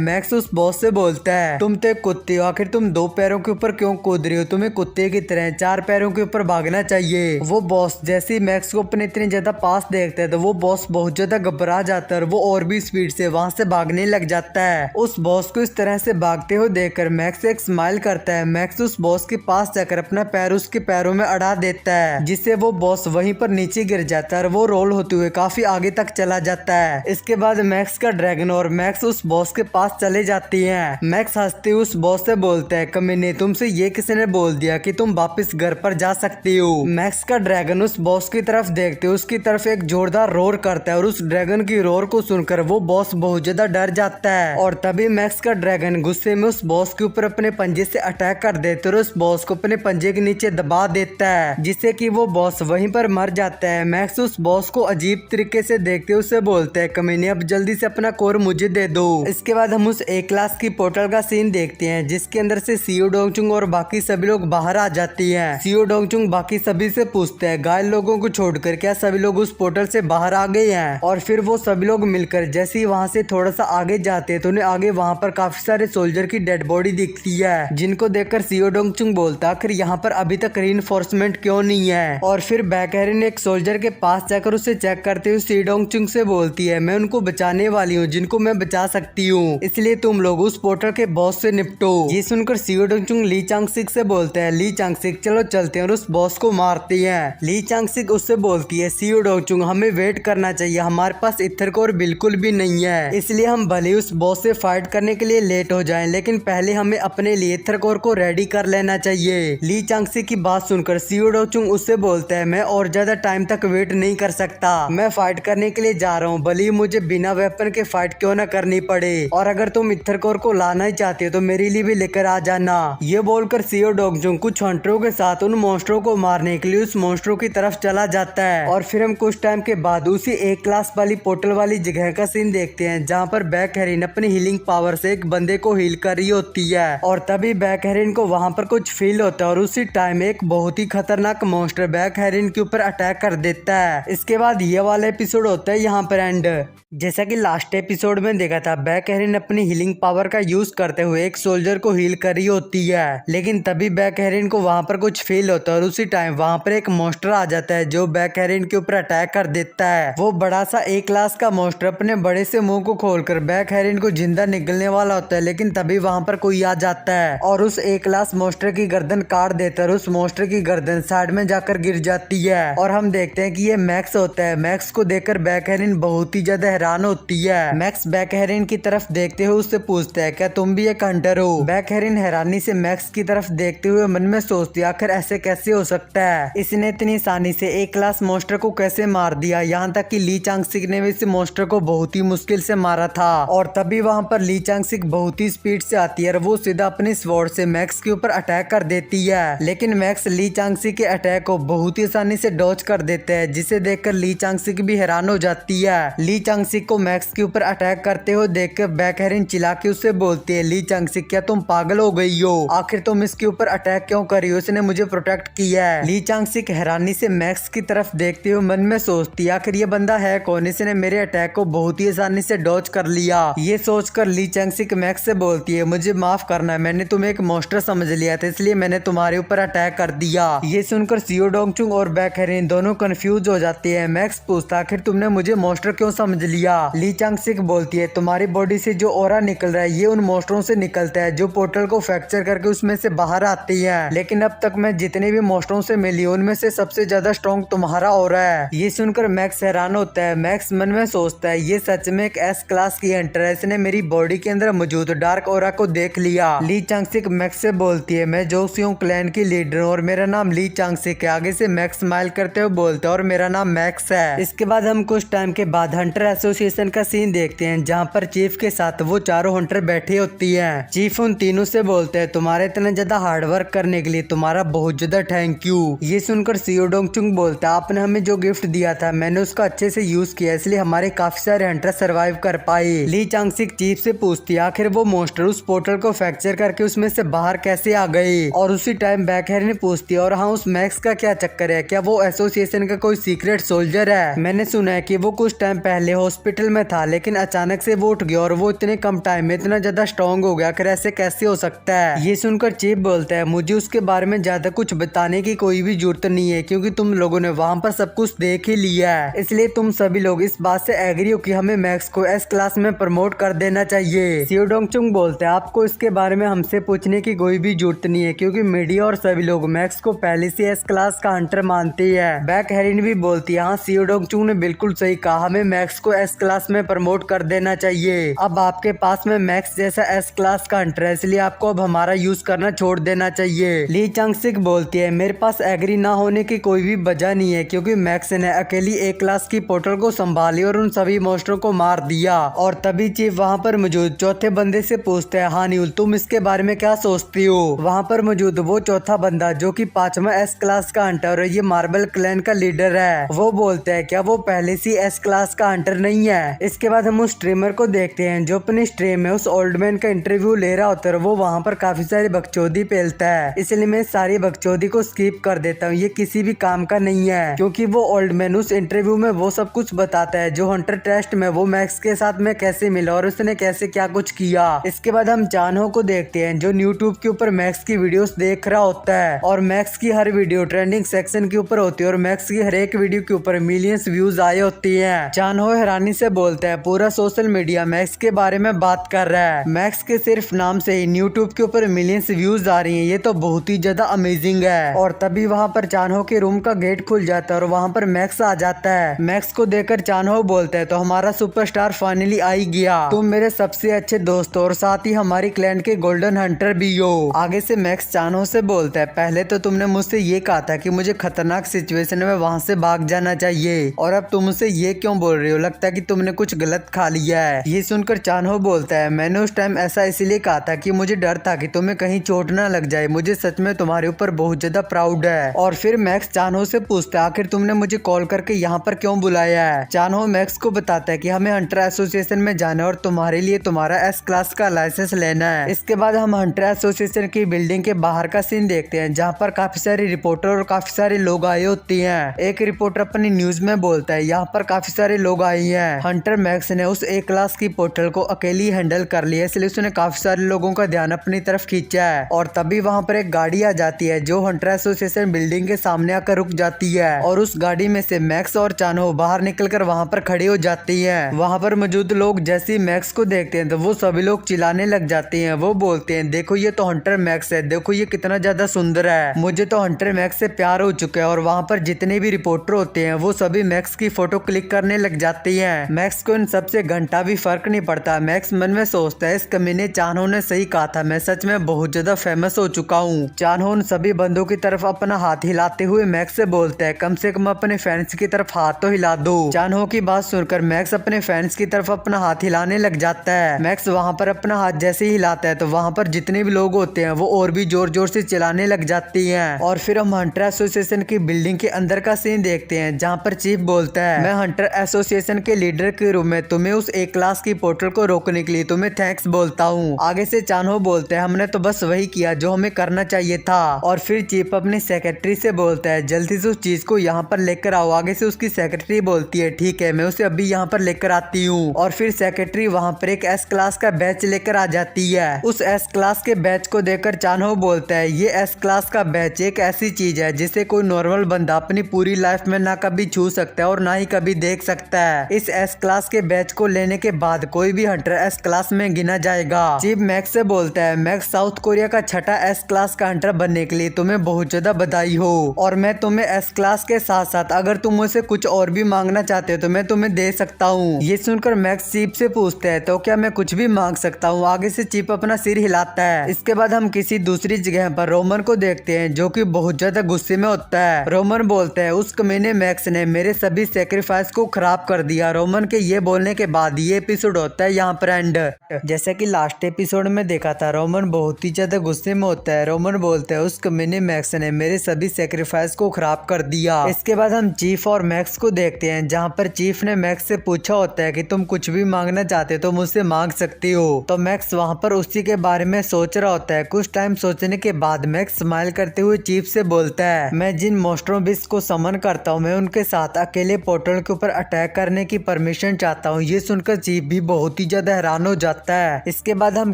मैक्स उस बॉस से बोलता है तुम तो एक कुत्ते हो, आखिर तुम 2 पैरों के ऊपर क्यों कूद रही हो? तुम्हें कुत्ते की तरह 4 पैरों के ऊपर भागना चाहिए। वो बॉस जैसे ही मैक्स को अपने इतने ज्यादा पास देखता है तो वो बॉस बहुत ज्यादा घबरा जाता है और वो और भी स्पीड से वहां से भागने लग जाता है। उस बॉस को इस तरह से भागते हुए देखकर मैक्स एक स्माइल करता है। मैक्स उस बॉस के पास जाकर अपना पैर उसके पैरों में अड़ा देता है, जिससे वो बॉस वहीं पर नीचे गिर जाता है और वो रोल होते हुए काफी आगे तक चला जाता है। इसके बाद मैक्स का ड्रैगन और मैक्स उस बॉस के पास चले जाती हैं। मैक्स हंसते हुए उस बॉस से बोलता है कमीने तुमसे ये किसने बोल दिया कि तुम वापस घर पर जा सकती हो? मैक्स का ड्रैगन उस बॉस की तरफ देखते हुए उसकी तरफ एक जोरदार रोर करता है और उस ड्रैगन की रोर को सुनकर वो बॉस बहुत ज्यादा डर जाता है। और तभी मैक्स का ड्रैगन गुस्से में उस बॉस के ऊपर अपने पंजे से अटैक कर देते और उस बॉस को अपने पंजे के नीचे दबा देता है, जिससे कि वो बॉस वहीं पर मर जाता है। मैक्स उस बॉस को अजीब तरीके से देखते उसे बोलते हैं कमीने अब जल्दी से अपना कोर मुझे दे दो। इसके बाद हम उस ए क्लास की पोर्टल का सीन देखते हैं जिसके अंदर से सीओ डोंगचुंग और बाकी सभी लोग बाहर आ जाती हैं। सीओ डोंगचुंग बाकी सभी से पूछते हैं घायल लोगों को छोड़कर क्या सभी लोग उस पोर्टल से बाहर आ गए हैं? और फिर वो सभी लोग मिलकर जैसे ही वहाँ से थोड़ा सा आगे जाते हैं तो उन्हें आगे वहाँ पर काफी सारे सोल्जर की डेड बॉडी दिखती है, जिनको देखकर सीओ डोंगचुंग बोलता आखिर यहाँ पर अभी तक रीइंफोर्समेंट क्यों नहीं है? और फिर बैकहरिन एक सोल्जर के पास जाकर उसे चेक करते हुए सीओ डोंगचुंग से बोलती है मैं उनको बचाने वाली हूँ जिनको मैं बचा सकती हूँ, इसलिए तुम लोग उस पोर्टल के बॉस से निपटो। ये सुनकर सीओ डोंगचुंग ली चांगसिक से बोलते हैं ली चांगसिक चलो चलते हैं और उस बॉस को मारती है। ली चांगसिक उससे बोलती है सीओ डोंगचुंग हमें वेट करना चाहिए, हमारे पास इथर कोर बिल्कुल भी नहीं है, इसलिए हम भले उस बॉस से फाइट करने के लिए लेट हो जाएं, लेकिन पहले हमें अपने लिए इथर कोर को रेडी कर लेना चाहिए। ली चांगसिक की बात सुनकर सीओ डोंगचुंग उससे बोलता है मैं और ज्यादा टाइम तक वेट नहीं कर सकता, मैं फाइट करने के लिए जा रहा हूँ, भले ही मुझे बिना वेपन के फाइट क्यों ना करनी पड़े, और अगर तुम इथर कोर को लाना ही चाहते हो तो मेरे लिए भी लेकर आ जाना। ये बोलकर सीओ डोंगचुंग कुछ हंटरों के साथ उन मॉन्स्टरों को मारने के लिए उस मॉन्स्टरों की तरफ चला जाता है। और फिर हम कुछ टाइम के बाद उसी ए क्लास वाली पोर्टल वाली जगह का सीन देखते हैं जहाँ पर बैकहरिन अपनी हीलिंग पावर से एक बंदे को हील कर रही होती है। और तभी बैकहरिन को वहाँ पर कुछ फील होता है और उसी टाइम एक बहुत ही खतरनाक मॉन्स्टर बैकहरिन के ऊपर अटैक कर देता है। इसके बाद ये वाला एपिसोड होता है यहाँ पर एंड। जैसा कि लास्ट एपिसोड में देखा था बैकहरिन अपनी हीलिंग पावर का यूज करते हुए एक सोल्जर को हील कर रही होती है, लेकिन तभी बैकहरिन को वहां पर कुछ फील होता है और उसी टाइम वहां पर एक मॉन्स्टर आ जाता है जो बैकहरिन के ऊपर अटैक कर देता है। वो बड़ा सा ए क्लास का मॉन्स्टर अपने बड़े से मुंह को खोलकर बैकहरिन को जिंदा निकलने वाला होता है, लेकिन तभी वहां पर कोई आ जाता है और उस ए क्लास मॉन्स्टर की गर्दन काट देता है और उस मॉन्स्टर की गर्दन साइड में जाकर गिर जाती है। और हम देखते हैं कि ये मैक्स होता है। मैक्स को देखकर बैकहरिन बहुत ही ज्यादा हैरान होती है। मैक्स बैकहरिन की तरफ देखते हुए उससे पूछता है क्या तुम भी एक हंटर हो? बैकहरिन हैरानी से मैक्स की तरफ देखते हुए मन में सोचती है आखिर ऐसे कैसे हो सकता है, इसने इतनी आसानी से एक क्लास मॉन्स्टर को कैसे मार दिया, यहाँ तक कि ली चांगसिक ने भी इस मॉन्स्टर को बहुत ही मुश्किल से मारा था। और तभी वहाँ पर ली चांगसिक बहुत ही स्पीड से आती है और वो सीधा अपनी स्वॉर्ड से मैक्स के ऊपर अटैक कर देती है, लेकिन मैक्स ली चांगसिक के अटैक को बहुत ही आसानी से डॉज कर देते हैं, जिसे देखकर ली चांगसिक भी हैरान हो जाती है। ली चांगसिक को मैक्स के ऊपर अटैक करते हुए देखकर बैकहरिन चिल्ला के उससे बोलती है ली चांगसिक क्या तुम पागल हो गई हो, आखिर तुम इसके ऊपर अटैक क्यों कर रही हो, इसने मुझे प्रोटेक्ट किया है। ली चांगसिक हैरानी से मैक्स की तरफ देखते हुए मन में सोचती है आखिर ये बंदा है कौन, इसने मेरे अटैक को बहुत ही आसानी से डॉज कर लिया। ये सोचकर ली चांगसिक मैक्स से बोलती है मुझे माफ करना है, मैंने तुम्हें एक मॉन्स्टर समझ लिया था इसलिए मैंने तुम्हारे ऊपर अटैक कर दिया। ये सुनकर सीओ डोंगचुंग और बैकहरिन दोनों कंफ्यूज हो जाते हैं। मैक्स पूछता आखिर तुमने मुझे मॉन्स्टर क्यों समझ लिया? ली चांगसिक बोलती है तुम्हारी बॉडी से जो ऑरा निकल रहा है ये उन मॉन्स्टरों से निकलता है जो पोर्टल को फ्रैक्चर करके उसमें से बाहर आती है, लेकिन अब तक मैं जितने भी मॉन्स्टरों से मिली उनमें से सबसे ज्यादा स्ट्रॉन्ग तुम्हारा ऑरा है। ये सुनकर मैक्स हैरान होता है। मैक्स मन में सोचता है ये सच में एक एस क्लास की हंटर है, इसने मेरी बॉडी के अंदर मौजूद डार्क ऑरा को देख लिया। ली चांगसिक मैक्स से बोलती है मैं जोसियों क्लैन की लीडर हूँ और मेरा नाम ली चांगसिक है। आगे से मैक्स स्माइल करते हुए बोलता है और मेरा नाम मैक्स है। इसके बाद हम कुछ टाइम के बाद हंटर एसोसिएशन का सीन देखते हैं जहाँ पर चीफ के साथ वो चारों हंटर बैठी होती है। चीफ उन तीनों से बोलते हैं तुम्हारे इतना ज्यादा हार्ड वर्क करने के लिए तुम्हारा बहुत ज्यादा थैंक यू। ये सुनकर सीओ डोंगचुंग बोलता है आपने हमें जो गिफ्ट दिया था मैंने उसका अच्छे से यूज किया इसलिए हमारे काफी सारे हंटर सर्वाइव कर पाए। ली ली चांगसिक चीफ से पूछती है आखिर वो मॉन्स्टर उस पोर्टल को फ्रैक्चर करके उसमें से बाहर कैसे आ गई। और उसी टाइम बैकहेयर ने पूछती है और हाँ उस मैक्स का क्या चक्कर है, क्या वो एसोसिएशन का कोई सीक्रेट सोल्जर है। मैंने सुना है कि वो कुछ टाइम पहले हॉस्पिटल में था लेकिन अचानक से वो उठ गया और वो इतने कम टाइम में इतना ज्यादा स्ट्रॉन्ग हो गया, आखिर ऐसे कैसे हो सकता है। ये सुनकर चीफ बोलता है मुझे उसके बारे में ज्यादा कुछ बताने की कोई भी जरूरत नहीं है क्योंकि तुम लोगों ने वहाँ पर सब कुछ देख ही लिया है, इसलिए तुम सभी लोग इस बात से एग्री हो कि हमें मैक्स को एस क्लास में प्रमोट कर देना चाहिए। सियो डोंगचुंग बोलते हैं आपको इसके बारे में हमसे पूछने की कोई भी जरूरत नहीं है क्योंकि मीडिया और सभी लोग मैक्स को पहले से एस क्लास का हंटर मानते हैं। बैक हेरिन भी बोलती है हाँ सियो डोंगचुंग ने बिल्कुल सही कहा, हमें मैक्स को एस क्लास में प्रमोट कर देना चाहिए। अब आपके पास में मैक्स जैसा एस क्लास का हंटर है इसलिए आपको अब हमारा यूज करना छोड़ देना चाहिए। ली चांगसिक बोलती है मेरे पास एग्री ना होने की कोई भी वजह नहीं है क्योंकि मैक्स ने अकेली ए क्लास की पोर्टल को संभाली और उन सभी मॉन्स्टरों को मार दिया। और तभी चीफ वहाँ पर मौजूद चौथे बंदे से पूछते हैं हाँ न्यूल तुम इसके बारे में क्या सोचती हो। वहाँ पर मौजूद वो चौथा बंदा जो कि 5वां एस क्लास का हंटर और ये मार्बल क्लैन का लीडर है वो बोलते हैं क्या वो पहले से एस क्लास का हंटर नहीं है। इसके बाद हम उस स्ट्रीमर को देखते हैं जो अपनी स्ट्रीम में उस ओल्ड मैन का इंटरव्यू ले रहा होता है। वो वहाँ पर काफी सारी बकचोदी पेलता है इसलिए मैं सारी बकचोदी को स्किप कर देता हूँ, ये किसी भी काम का नहीं है क्योंकि वो ओल्ड मैन उस इंटरव्यू में वो सब कुछ बताता है जो हंटर टेस्ट में वो मैक्स के साथ में कैसे मिला और उसने कैसे क्या कुछ किया। इसके बाद हम चानहो को देखते हैं जो यूट्यूब के ऊपर मैक्स की वीडियोस देख रहा होता है और मैक्स की हर वीडियो ट्रेंडिंग सेक्शन के ऊपर होती है और मैक्स की हर एक वीडियो के ऊपर मिलियंस व्यूज आए होती हैं। चानहो हैरानी से बोलता है पूरा सोशल मीडिया मैक्स के बारे में बात कर रहा है, मैक्स के सिर्फ नाम से ही यूट्यूब के ऊपर मिलियंस व्यूज आ रही हैं, ये तो बहुत ही ज्यादा अमेजिंग है। और तभी वहाँ पर चानहो के रूम का गेट खुल जाता है और वहाँ पर मैक्स आ जाता है। मैक्स को देखकर चानहो बोलता है तो हमारा सुपरस्टार फाइनली आ ही गया, तुम मेरे सबसे अच्छे दोस्त और साथ ही हमारी क्लैन के गोल्डन हंटर भी हो। आगे से मैक्स चानहो से बोलता है पहले तो तुमने मुझसे ये कहा था कि मुझे खतरनाक सिचुएशन में वहाँ से भाग जाना चाहिए और अब तुम मुझसे ये क्यों बोल रही हो, लगता है कि तुमने कुछ गलत खा लिया है। ये सुनकर चानहो बोलता है मैंने उस टाइम ऐसा इसलिए कहा था कि मुझे डर था कि तुम्हें कहीं चोट ना लग जाए, मुझे सच में तुम्हारे ऊपर बहुत ज्यादा प्राउड है। और फिर मैक्स चानहो से पूछता है आखिर तुमने मुझे कॉल करके यहाँ पर क्यों बुलाया है। चानहो मैक्स को बताता है कि हमें हंटर एसोसिएशन में जाना है और तुम्हारे लिए तुम्हारा एस क्लास का लाइसेंस लेना है। इसके बाद हम हंटर एसोसिएशन की बिल्डिंग के बाहर का सीन देखते हैं जहाँ पर काफी सारे रिपोर्टर और काफी सारे लोग आए होते हैं। एक रिपोर्टर अपनी न्यूज में बोलता है यहाँ पर काफी सारे लोग आए हैं, हंटर मैक्स ने उस ए क्लास की पोर्टल को अकेली हैंडल कर लिया इसलिए उसने काफी सारे लोगों का ध्यान अपनी तरफ खींचा है। और तभी वहाँ पर एक गाड़ी आ जाती है जो हंटर एसोसिएशन बिल्डिंग के सामने आकर रुक जाती है और उस गाड़ी में से मैक्स और चानहो बाहर निकलकर वहाँ पर खड़े हो जाती हैं। वहाँ पर मौजूद लोग जैसे ही मैक्स को देखते हैं तो वो सभी लोग चिल्लाने लग जाते हैं। वो बोलते हैं देखो ये तो हंटर मैक्स है, देखो ये कितना ज्यादा सुंदर है, मुझे तो हंटर मैक्स से प्यार हो चुका है। और वहाँ पर जितने भी रिपोर्टर होते हैं वो सभी मैक्स की फोटो क्लिक करने लग जाती हैं। मैक्स को इन सबसे घंटा भी फर्क नहीं पड़ता। मैक्स मन में सोचता है इस कमीने चानहो ने सही कहा था, मैं सच में बहुत ज्यादा फेमस हो चुका हूँ। चानहो उन सभी बंदों की तरफ अपना हाथ हिलाते हुए मैक्स से बोलता है कम से कम अपने फैंस की तरफ हाथ तो हिला दो। चानहो की बात सुनकर मैक्स अपने फैंस की तरफ अपना हाथ हिलाने लग जाता है। मैक्स वहाँ पर अपना हाथ जैसे ही हिलाता है तो वहाँ पर जितने भी लोग होते हैं वो और भी जोर जोर से चिल्लाने लग जाती हैं। और फिर हम हंटर एसोसिएशन की बिल्डिंग के अंदर का सीन देखते हैं जहाँ पर चीफ बोलता है मैं हंटर एसोसिएशन के लीडर के रूप में तुम्हें उस ए क्लास की पोर्टल को रोकने के लिए तुम्हें थैंक्स बोलता हूँ। आगे से चानहो बोलते हैं हमने तो बस वही किया जो हमें करना चाहिए था। और फिर चीफ अपने सेक्रेटरी से बोलता है जल्दी से उस चीज को यहाँ पर लेकर आओ। आगे से उसकी सेक्रेटरी बोलती है ठीक है मैं उसे अभी यहाँ पर लेकर आती हूँ। और फिर सेक्रेटरी वहाँ पर एक एस क्लास का बैच लेकर आ जाती है। उस एस क्लास के बैच को देखकर चानहो बोलता है ये एस क्लास का बैच एक ऐसी चीज है जिसे कोई नॉर्मल बंदा अपनी पूरी लाइफ में ना कभी छू सकता है और ना ही कभी देख सकता है। इस एस क्लास के बैच को लेने के बाद कोई भी हंटर एस क्लास में गिना जाएगा। चीफ मैक्स से बोलता है मैक्स साउथ कोरिया का छठा एस क्लास का हंटर बनने के लिए तुम्हें बहुत ज्यादा बधाई हो और मैं तुम्हें एस क्लास के साथ साथ अगर तुम मुझसे कुछ और भी मांगना चाहते हो तो मैं तुम्हें दे सकता हूँ। ये सुनकर मैक्स चीफ से पूछता है तो क्या मैं कुछ भी मांग सकता हूँ। आगे से चीफ अपना सिर हिलाता है। इसके बाद हम किसी दूसरी जगह पर रोमन को देखते हैं जो कि बहुत ज्यादा गुस्से में होता है। रोमन बोलता है उस कमीने मैक्स ने मेरे सभी सेक्रीफाइस को खराब कर दिया। रोमन के ये बोलने के बाद ये एपिसोड होता है यहाँ पर एंड। जैसा कि लास्ट एपिसोड में देखा था रोमन बहुत ही ज्यादा गुस्से में होता है। रोमन बोलता है उस कमीने मैक्स ने मेरे सभी सेक्रीफाइस को खराब कर दिया। इसके बाद हम चीफ और मैक्स को देखते हैं जहाँ पर चीफ ने मैक्स से पूछा होता है कि तुम कुछ भी मांगना मांगना चाहते तो मुझसे मांग सकती हो। तो मैक्स वहाँ पर उसी के बारे में सोच रहा होता है। कुछ टाइम सोचने के बाद मैक्स स्माइल करते हुए चीफ से बोलता है, मैं जिन मोस्ट्रो बिस्ट को समन करता हूँ मैं उनके साथ अकेले पोर्टल के ऊपर अटैक करने की परमिशन चाहता हूँ। ये सुनकर चीफ भी बहुत ही ज्यादा हैरान हो जाता है। इसके बाद हम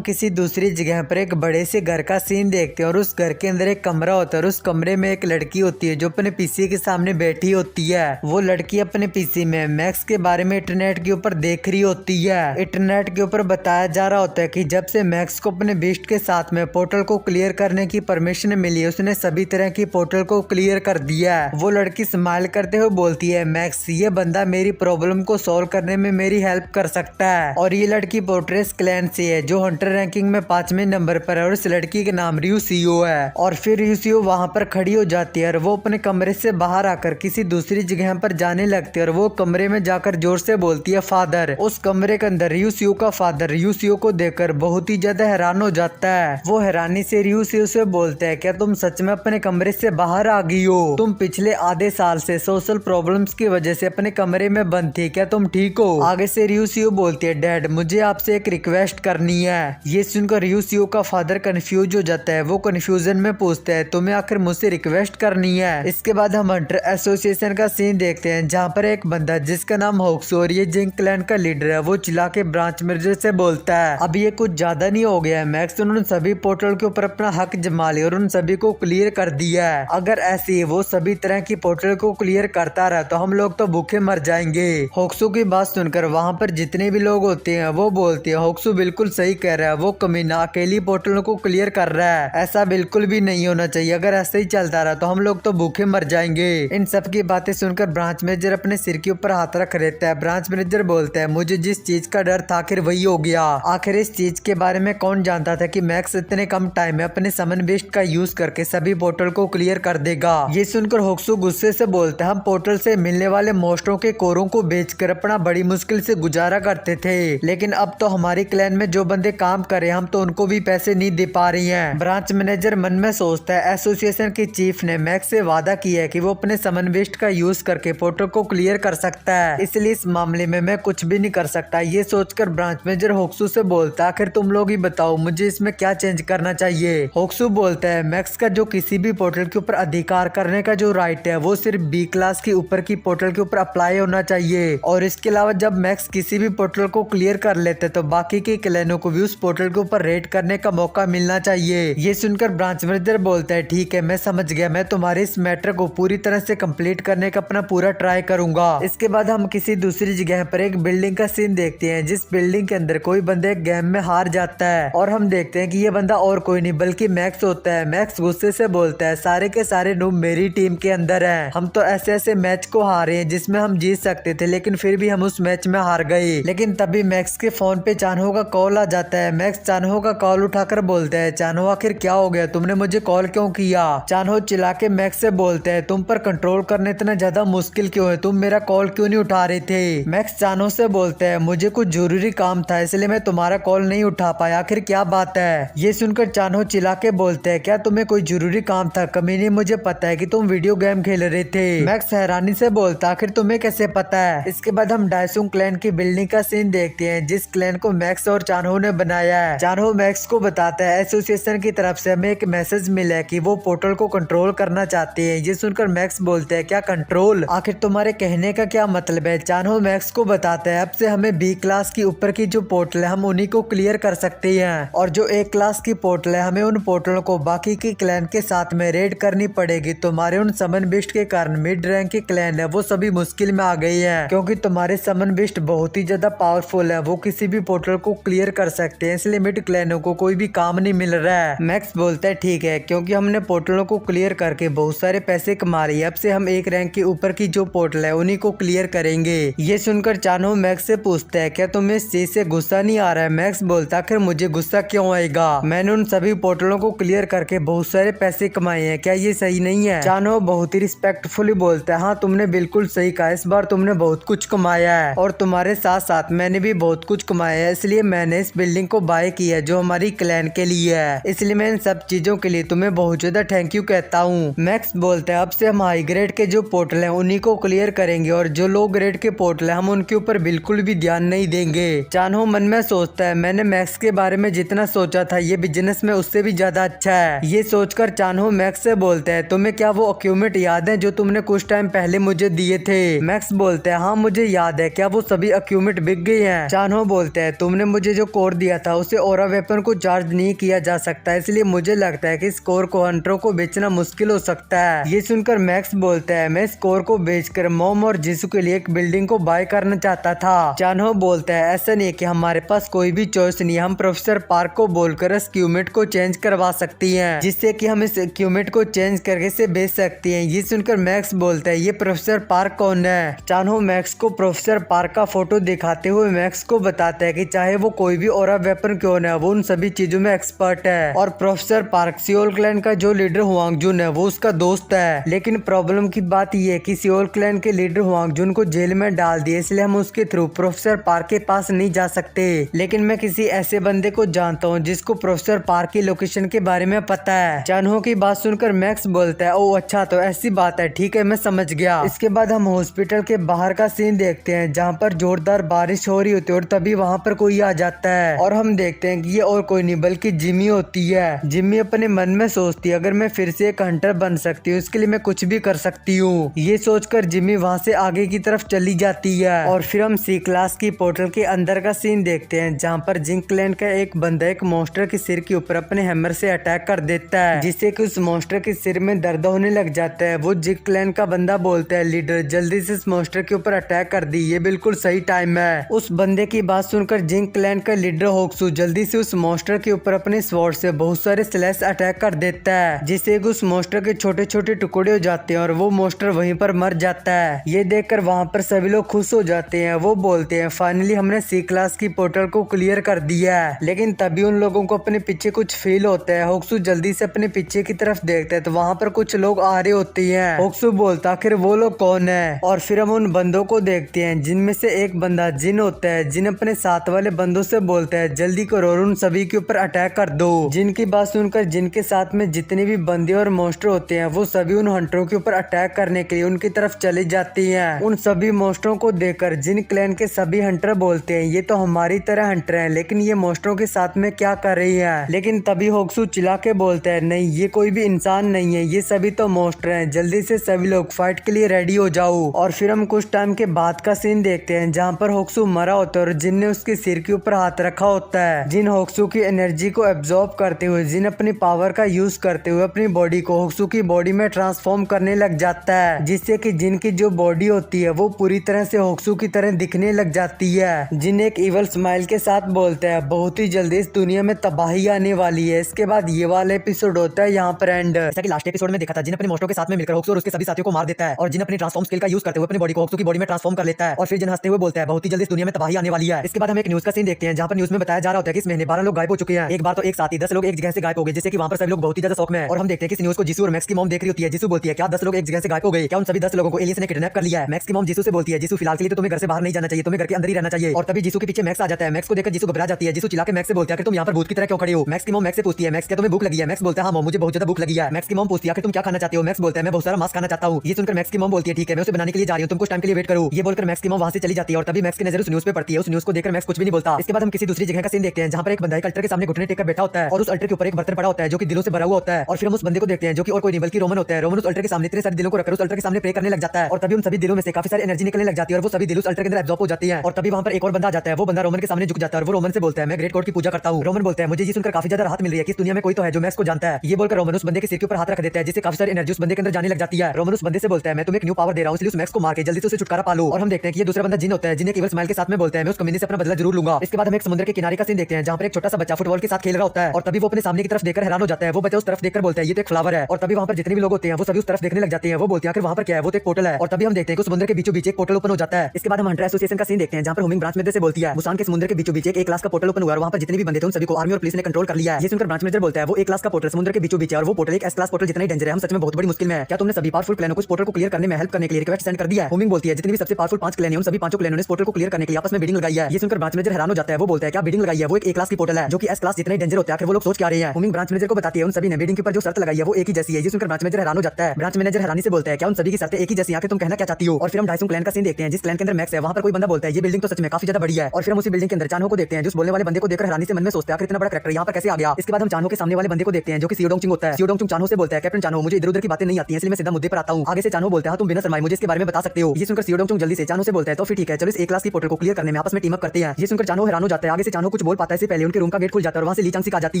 किसी दूसरी जगह पर एक बड़े से घर का सीन देखते हैं और उस घर के अंदर एक कमरा होता है और उस कमरे में एक लड़की होती है जो अपने पीसी के सामने बैठी होती है। वो लड़की अपने पीसी में मैक्स के बारे में इंटरनेट के ऊपर देख रही होती है। इंटरनेट के ऊपर बताया जा रहा होता है कि जब से मैक्स को अपने बीस्ट के साथ में पोर्टल को क्लियर करने की परमिशन मिली है उसने सभी तरह की पोर्टल को क्लियर कर दिया है। वो लड़की स्माइल करते हुए बोलती है, मैक्स ये बंदा मेरी प्रॉब्लम को सॉल्व करने में मेरी हेल्प कर सकता है। और ये लड़की पोर्ट्रेस क्लैन से है जो हंटर रैंकिंग में 5वें नंबर पर है और इस लड़की के नाम रियूसियो है। और फिर रियूसियो वहाँ पर खड़ी हो जाती है और वो अपने कमरे से बाहर आकर किसी दूसरी जगह पर जाने लगती है और वो कमरे में जाकर जोर से बोलती है, फादर। उस कमरे के अंदर रियूसियो का फादर रियूसियो को देखकर बहुत ही ज्यादा हैरान हो जाता है। वो हैरानी से रियूसियो से बोलता है, क्या तुम सच में अपने कमरे से बाहर आ गई हो? तुम पिछले आधे साल से सोशल प्रॉब्लम्स की वजह से अपने कमरे में बंद थी, क्या तुम ठीक हो? आगे से रियूसियो बोलती है, डैड मुझे आपसे एक रिक्वेस्ट करनी है। ये सुनकर रियूसियो का फादर कंफ्यूज हो जाता है। वो कंफ्यूजन में पूछता है, तुम्हें आखिर मुझसे रिक्वेस्ट करनी है? इसके बाद हम हंटर एसोसिएशन का सीन देखते हैं जहाँ पर एक बंदा जिसका नाम होक्सो और ये जिंक क्लैन का लीडर है वो चिल्ला के ब्रांच मैनेजर से बोलता है, अब ये कुछ ज्यादा नहीं हो गया है मैक्स? उन्होंने सभी पोर्टल के ऊपर अपना हक जमा लिया और उन सभी को क्लियर कर दिया है। अगर ऐसे ही वो सभी तरह की पोर्टल को क्लियर करता रहा तो हम लोग तो भूखे मर जाएंगे। होक्सो की बात सुनकर वहाँ पर जितने भी लोग होते हैं वो बोलते हैं, होक्सो बिल्कुल सही कह रहा है, वो कमीना अकेली पोर्टलों को क्लियर कर रहा है। ऐसा बिल्कुल भी नहीं होना चाहिए। अगर ऐसे ही चलता रहा तो हम लोग तो भूखे मर जाएंगे। इन सब की बातें सुनकर ब्रांच मैनेजर अपने सिर के ऊपर हाथ रख रहता है। ब्रांच मैनेजर बोलता है, मुझे जिस चीज का डर था आखिर वही हो गया। आखिर इस चीज के बारे में कौन जानता था कि मैक्स इतने कम टाइम में अपने समन बेस्ट का यूज करके सभी पोर्टल को क्लियर कर देगा। ये सुनकर होक्सो गुस्से से बोलता है, हम पोर्टल से मिलने वाले मोस्टरों के कोरों को बेचकर अपना बड़ी मुश्किल से गुजारा करते थे, लेकिन अब तो हमारी क्लैन में जो बंदे काम करे हम तो उनको भी पैसे नहीं दे पा रही हैं। ब्रांच मैनेजर मन में सोचता है, एसोसिएशन के चीफ ने मैक्स से वादा किया है कि वो अपने समन बेस्ट का यूज करके पोर्टल को क्लियर कर सकता है, इसलिए इस मामले में मैं कुछ भी नहीं कर सकता। ये सोचकर ब्रांच मैनेजर होक्सू से बोलता है, आखिर तुम लोग ही बताओ मुझे इसमें क्या चेंज करना चाहिए? होक्सू बोलता है, मैक्स का जो किसी भी पोर्टल के ऊपर अधिकार करने का जो राइट है वो सिर्फ बी क्लास के ऊपर की पोर्टल के ऊपर अप्लाई होना चाहिए। और इसके अलावा जब मैक्स किसी भी पोर्टल को क्लियर कर लेते तो बाकी के क्लैनों को भी उस पोर्टल के ऊपर रेड करने का मौका मिलना चाहिए। ये सुनकर ब्रांच मैनेजर बोलता है, ठीक है मैं समझ गया, मैं तुम्हारे इस मैटर को पूरी तरह से कंप्लीट करने का अपना पूरा ट्राई करूंगा। इसके बाद हम किसी दूसरी जगह पर एक बिल्डिंग का सीन देखते हैं जिस बिल्डिंग के अंदर कोई बंदा एक गेम में हार जाता है और हम देखते हैं कि ये बंदा और कोई नहीं बल्कि मैक्स होता है। मैक्स गुस्से से बोलता है, सारे के सारे नूब मेरी टीम के अंदर हैं। हम तो ऐसे ऐसे मैच को हारे हैं जिसमें हम जीत सकते थे लेकिन फिर भी हम उस मैच में हार गए। लेकिन तभी मैक्स के फोन पे चानहो का कॉल आ जाता है। मैक्स चानहो का कॉल उठाकर बोलता है, चानहो आखिर क्या हो गया, तुमने मुझे कॉल क्यों किया? चानहो चिल्ला के मैक्स से बोलता है, तुम पर कंट्रोल करने इतना ज्यादा मुश्किल क्यों है, तुम मेरा कॉल क्यों नहीं उठा रहे थे? मैक्स चानहो से बोलता है, मुझे कुछ जरूरी काम था इसलिए मैं तुम्हारा कॉल नहीं उठा पाया, आखिर क्या बात है? ये सुनकर चानहो चिल्ला के बोलते हैं, क्या तुम्हें कोई जरूरी काम था? कमीने मुझे पता है कि तुम वीडियो गेम खेल रहे थे। मैक्स हैरानी से बोलता, आखिर तुम्हें कैसे पता है? इसके बाद हम डायसुंग क्लैन की बिल्डिंग का सीन देखते हैं जिस क्लैन को मैक्स और चानहो ने बनाया है। चानहो मैक्स को बताता है, एसोसिएशन की तरफ से हमें एक मैसेज मिला है कि वो पोर्टल को कंट्रोल करना चाहते हैं। ये सुनकर मैक्स बोलते हैं, क्या कंट्रोल? आखिर तुम्हारे कहने का क्या मतलब है? चानहो मैक्स को बताता है, अब से हमें बी क्लास की ऊपर की जो पोर्टल है हम उन्हीं को क्लियर कर सकते हैं और जो ए क्लास की पोर्टल है हमें उन पोर्टलों को बाकी की क्लैन के साथ में रेड करनी पड़ेगी। तुम्हारे उन समन बिस्ट के कारण मिड रैंक के क्लैन है वो सभी मुश्किल में आ गई है क्योंकि तुम्हारे समन बिस्ट बहुत ही ज्यादा पावरफुल है, वो किसी भी पोर्टल को क्लियर कर सकते हैं, इसलिए मिड क्लैनों को कोई भी काम नहीं मिल रहा है। मैक्स बोलता है, ठीक है, क्योंकि हमने पोर्टलों को क्लियर करके बहुत सारे पैसे कमा रही है, अब से हम एक रैंक के ऊपर की जो पोर्टल है उन्हीं को क्लियर करेंगे। ये सुनकर चानहो मैक्स से पूछता है, क्या तुम्हें इस चीज से गुस्सा नहीं आ रहा है? मैक्स बोलता, आखिर मुझे गुस्सा क्यों आएगा, मैंने उन सभी पोर्टलों को क्लियर करके बहुत सारे पैसे कमाए हैं, क्या ये सही नहीं है? चानहो बहुत ही रिस्पेक्टफुली बोलता है, हाँ तुमने बिल्कुल सही कहा, इस बार तुमने बहुत कुछ कमाया है और तुम्हारे साथ साथ मैंने भी बहुत कुछ कमाया है, इसलिए मैंने इस बिल्डिंग को बाय किया है जो हमारी क्लैन के लिए है, इसलिए मैं इन सब चीजों के लिए तुम्हें बहुत ज्यादा थैंक यू कहता हूँ। मैक्स बोलता है, अब से हम हाई ग्रेड के जो पोर्टल है उन्हीं को क्लियर करेंगे और जो लो ग्रेड के पोर्टल है हम उनके ऊपर बिल्कुल भी ध्यान ध्यान नहीं देंगे। चानहो मन में सोचता है मैंने मैक्स के बारे में जितना सोचा था ये बिजनेस में उससे भी ज्यादा अच्छा है। ये सोचकर चानहो मैक्स से बोलता है तुम्हें क्या वो इक्विपमेंट याद है जो तुमने कुछ टाइम पहले मुझे दिए थे। मैक्स बोलता है हाँ मुझे याद है, क्या वो सभी इक्विपमेंट बिक गई हैं? चानहो बोलता है तुमने मुझे जो कोर दिया था उसे ऑरा वेपन को चार्ज नहीं किया जा सकता, इसलिए मुझे लगता है कि इस कोर को हंटरों को बेचना मुश्किल हो सकता है। ये सुनकर मैक्स बोलता है मैं इस कोर को बेचकर मॉम और जीसू के लिए एक बिल्डिंग को बाय करना चाहता था। चानहो बोलता है ऐसा नहीं है कि हमारे पास कोई भी चॉइस नहीं, हम प्रोफेसर पार्क को बोलकर इस इक्विपमेंट को चेंज करवा सकती हैं, जिससे कि हम इस इक्विपमेंट को चेंज करके इसे बेच सकती हैं। ये सुनकर मैक्स बोलता है ये प्रोफेसर पार्क कौन है? चानहो मैक्स को प्रोफेसर पार्क का फोटो दिखाते हुए मैक्स को बताता है कि चाहे वो कोई भी ऑरा वेपन क्यों न है वो उन सभी चीजों में एक्सपर्ट है। और प्रोफेसर पार्क सियोल क्लैन का जो लीडर हुआंगजुन है वो उसका दोस्त है। लेकिन प्रॉब्लम की बात यह है कि सियोल क्लैन के लीडर हुआंगजुन को जेल में डाल दिया, इसलिए हम उसके थ्रू प्रोफेसर पार्क के पास नहीं जा सकते। लेकिन मैं किसी ऐसे बंदे को जानता हूँ जिसको प्रोफेसर पार्क की लोकेशन के बारे में पता है। चानहो की बात सुनकर मैक्स बोलता है ओ अच्छा तो ऐसी बात है, ठीक है मैं समझ गया। इसके बाद हम हॉस्पिटल के बाहर का सीन देखते हैं जहाँ पर जोरदार बारिश हो रही होती है और तभी वहाँ पर कोई आ जाता है और हम देखते हैं कि ये और कोई नहीं बल्कि जिमी होती है। जिमी अपने मन में सोचती है अगर मैं फिर से एक हंटर बन सकती हूँ इसके लिए मैं कुछ भी कर सकती हूँ। ये सोचकर जिमी वहाँ से आगे की तरफ चली जाती है और फिर हम सी क्लास की पोर्टल के अंदर का सीन देखते हैं जहाँ पर जिंक क्लैन का एक बंदा एक मॉन्स्टर के सिर के ऊपर अपने हैमर से अटैक कर देता है, जिससे कि उस मॉन्स्टर के सिर में दर्द होने लग जाता है। वो जिंक क्लैन का बंदा बोलता है लीडर जल्दी से इस मॉन्स्टर के ऊपर अटैक कर दी, ये बिल्कुल सही टाइम है। उस बंदे की बात सुनकर जिंक क्लैन का लीडर होक्सू जल्दी से उस मॉन्स्टर के ऊपर अपने स्वॉर्ड से बहुत सारे स्लैश अटैक कर देता है, जिससे उस मॉन्स्टर के छोटे छोटे टुकड़े हो जाते हैं और वो मॉन्स्टर वहीं पर मर जाता है। ये देखकर वहाँ पर सभी लोग खुश हो जाते हैं। वो बोलते हैं फाइनली हमने सी क्लास की पोर्टल को क्लियर कर दिया है। लेकिन तभी उन लोगों को अपने पीछे कुछ फील होता है। होक्सू जल्दी से अपने पीछे की तरफ देखते हैं तो वहाँ पर कुछ लोग आ रहे होते हैं। होक्सू बोलता आखिर वो लोग कौन है? और फिर हम उन बंदों को देखते हैं जिनमें से एक बंदा जिन होता है। जिन अपने साथ वाले बंदों से बोलता है जल्दी करो और उन सभी के ऊपर अटैक कर दो। जिनकी बात सुनकर जिनके साथ में जितने भी बंदे और मॉन्स्टर होते हैं वो सभी उन हंटरों के ऊपर अटैक करने के लिए उनकी तरफ चली जाती हैं। उन सभी मॉन्स्टरों को देखकर जिन क्लैन के सभी हंटर बोलते हैं ये तो हमारी तरह हंटर हैं, लेकिन ये मॉन्स्टरों के साथ में क्या कर रही है? लेकिन तभी होक्सू चिल्ला के बोलता है नहीं ये कोई भी इंसान नहीं है, ये सभी तो मॉन्स्टर हैं, जल्दी से सभी लोग फाइट के लिए रेडी हो जाओ। और फिर हम कुछ टाइम के बाद का सीन देखते हैं जहाँ पर होक्सू मरा होता है और जिन ने उसके सिर के ऊपर हाथ रखा होता है। जिन होक्सू की एनर्जी को एब्जॉर्ब करते हुए जिन अपनी पावर का यूज करते हुए अपनी बॉडी को होक्सू की बॉडी में ट्रांसफॉर्म करने लग जाता है, जिससे कि जिन की जो बॉडी होती है वो पूरी तरह से होक्सू की तरह दिखने लग जाती है। जिन एक इवल स्माइल के साथ बोलता है बहुत ही जल्दी इस दुनिया में तबाही आने वाली है। इसके बाद ये वाला एपिसोड होता है यहाँ पर एंड। जैसा कि लास्ट एपिसोड में देखा था जिन अपने मॉन्स्टरों के साथ में मिलकर होक्सू और उसके सभी साथियों को मार देता है और जिन अपनी ट्रांसफॉर्म स्किल का यूज करते हुए अपनी बॉडी को होक्सू की बॉडी में ट्रांसफॉर्म कर लेता है और फिर जिन हंसते हुए बोलता है बहुत ही जल्दी इस दुनिया में तबाही आने वाली है। इसके बाद हम एक न्यूज का सीन देखते हैं जहाँ पर न्यूज में बताया जा रहा होता है कि इस महीने 12 लोग गायब हो चुके हैं। एक बार तो एक साथ ही 10 लोग एक जगह से गायब हो गए, जिससे कि वहाँ पर सभी लोग बहुत ही ज्यादा शौक में है। और हम देखते हैं कि इस न्यूज को जीसू और मैक्स की मॉम देख रही होती है। जीसू बोलती है क्या 10 लोग एक जगह से गायब हो गए? क्या उन सभी 10 लोगों को एलियंस ने किडनैप कर लिया है? मैक्स की मॉम जीसू से बोलती है जीसू फिलहाल के लिए तो तुम्हें घर से बाहर नहीं जाना चाहिए, तुम्हें घर के अंदर ही रहना चाहिए। और तभी जीसू के पीछे मैक्स आ जाता है। मैक्स को देखकर जीसू घबरा जाती है। जीसू चिल्ला के मैक्स से बोलता है कि तुम यहाँ पर भूत की तरह क्यों खड़े हो? मैक्स की मॉम मैक्स से पूछती है मैक्स क्या तुम्हें भूख लगी है? मैक्स बोलता है हाँ मॉम मुझे बहुत ज्यादा भूख लगी है। मैक्स की मॉम पूछती है कि तुम क्या खाना चाहते हो? मैक्स बोलता है मैं बहुत सारा मांस खाना चाहता हूँ। ये सुनकर मैक्स की मॉम बोलती है ठीक है मैं उसे बनाने के लिए जा रही हूँ, तुम कुछ टाइम के लिए वेट करो। ये बोलकर मैक्स की मॉम वहाँ से चली जाती है और तभी मैक्स की नजर उस न्यूज पे पड़ती है। उस न्यूज को देखकर मैक्स कुछ भी नहीं बोलता। इसके बाद हम किसी दूसरी जगह का सीन देखते हैं जहाँ पर एक बंदा एक अल्टर के सामने घुटने टेक कर बैठा होता है और उस अल्टर के ऊपर एक बर्तन पड़ा होता है जो कि दिलों से भरा हुआ होता है। और फिर हम उस बंदे को देखते हैं जो कि और कोई नहीं बल्कि रोमन होता है। रोमन उस अल्टर के सामने इतने सारे दिलों को रखकर उस अल्टर के सामने प्रे करने लग जाता है और तभी उन सभी दिलों में से काफी सारी एनर्जी निकलने लग जाती है और वो सभी दिल उस अल्टर के अंदर एब्जॉर्ब हो जाती है। और तभी वहाँ पर एक और बंदा आ जाता है। वो बंदा रोमन के सामने झुक जाता है और वो रोमन से बोलता है मैं ग्रेट गॉड की पूजा करता हूँ। रोमन बोलता है मुझे ये सुनकर काफी ज्यादा राहत मिल रही है कि इस दुनिया में कोई तो है जो मैक्स को जानता है। ये बोलकर रोमन उस बंदे के सिर के ऊपर हाथ रख देता है जिससे काफी सारी एनर्जी उस बंदे के अंदर जाने लग जाती है। रोमन उस बंदे से बोलता है मैं तुम्हें एक न्यू पावर दे रहा हूँ इसलिए उस मैक्स को मार के जल्दी से उसे छुटकारा पा लो। और हम देखते हैं कि ये दूसरा बंदा जिन होता है जिन्हें केवल स्माइल के साथ में बोलता है मैं उस कमीने से अपना बदला जरूर लूंगा। इसके बाद हम एक समुद्र के किनारे का सीन देखते हैं जहाँ पर एक छोटा सा बच्चा फुटबॉल के साथ खेल रहा होता है और तभी वो अपने सामने की तरफ देखकर हैरान हो जाता है। वो बच्चा उस तरफ देखकर बोलता है ये तो एक फ्लावर है। और तभी वहाँ पर जितने भी लोग होते हैं वो सभी उस तरफ देखने लग जाते हैं। वो बोलते हैं आखिर वहाँ पर क्या है? वो तो एक पोर्टल है। और तभी हम देखते हैं कि समुद्र के बीचों बीच एक पोर्टल ओपन हो जाता है। इसके बाद हम हंटर एसोसिएशन का सीन देखते हैं जहाँ पर होमिंग ब्रांच मैनेजर से बोलती है मुसान के समुद्र के बीचों बीच एक क्लास का पोर्टल ओपन हुआ है। वहाँ पर जितने भी बंदे थे उन सभी को आर्मी और पुलिस ने कंट्रोल कर लिया है। ये सुनकर ब्रांच मैनेजर बोलता है वो एक क्लास का पोर्टल समुद्र के बीचों बीच है और वो पोर्टल एक एस क्लास पोर्टल जितना ही डेंजर है, हम सच में बहुत बड़ी मुश्किल में है। क्या तुमने सभी पावरफुल क्लैनों को इस पोर्टल को क्लियर करने में हेल्प करने के लिए रिक्वेस्ट सेंड कर दिया है? होमिंग बोलती है जितनी भी सबसे पावरफुल 5 क्लैन है उन सभी 5 क्लैनों ने इस पोर्टल को क्लियर करने के लिए आपस में बिडिंग लगाई है। ये सुनकर ब्रांच मैनेजर हैरान हो जाता है। वो बोलता है क्या बिडिंग लगाई है? वो एक ए क्लास की पोर्टल है जो कि एस क्लास जितना ही डेंजर होता है। आखिर वो लोग सोच क्या रहे हैं? होमिंग ब्रांच मैनेजर को बताती है उन सभी ने बिडिंग के ऊपर जो शर्त लगाई है वो एक ही जैसी है। ये सुनकर ब्रांच मैनेजर हैरान हो जाता है। ब्रांच मैनेजर हैरानी से बोलता है क्या उन सभी की शर्तें एक ही जैसी हैं? तुम कहना क्या चाहती हो? और फिर हम डाइसुंग क्लैन का सीन देखते हैं जिस क्लैन के अंदर मैक्स है। वहाँ पर कोई बंदा बोलता है ये बिल्डिंग तो सच में काफी ज्यादा बड़ी है। और फिर हम उसी बिल्डिंग के अंदर चानहो को देखते हैं, जो बोलने वाले बंदे को देखकर हैरानी से मन में सोचते हैं आखिर इतना बड़ा कैरेक्टर यहाँ पर कैसे आ गया। इसके बाद हम चानहो के सामने वाले बंदे को देखते हैं जो कि सियो डोंगचुंग होता है। सियो डोंगचुंग चानहो से बोलता है, कैप्टन चानहो मुझे इधर उधर की बातें नहीं आती हैं, इसलिए मैं सीधा मुद्दे पर आता हूँ। आगे से चानहो बोलता है, तुम बिना शर्माए मुझे इसके बारे में बता सकते हो। ये सुनकर सियो डोंगचुंग जल्दी से चानहो से बोलता है, तो फिर ठीक है, चलो इस एक क्लास की पोर्टल को क्लियर करने में आपस में टीम अप करते हैं। ये सुनकर चानहो हैरान हो जाता है। आगे से चानहो कुछ बोल पाता है इससे पहले उनके रूम का गेट खुल जाता है और वहां से ली चांगसी आ जाती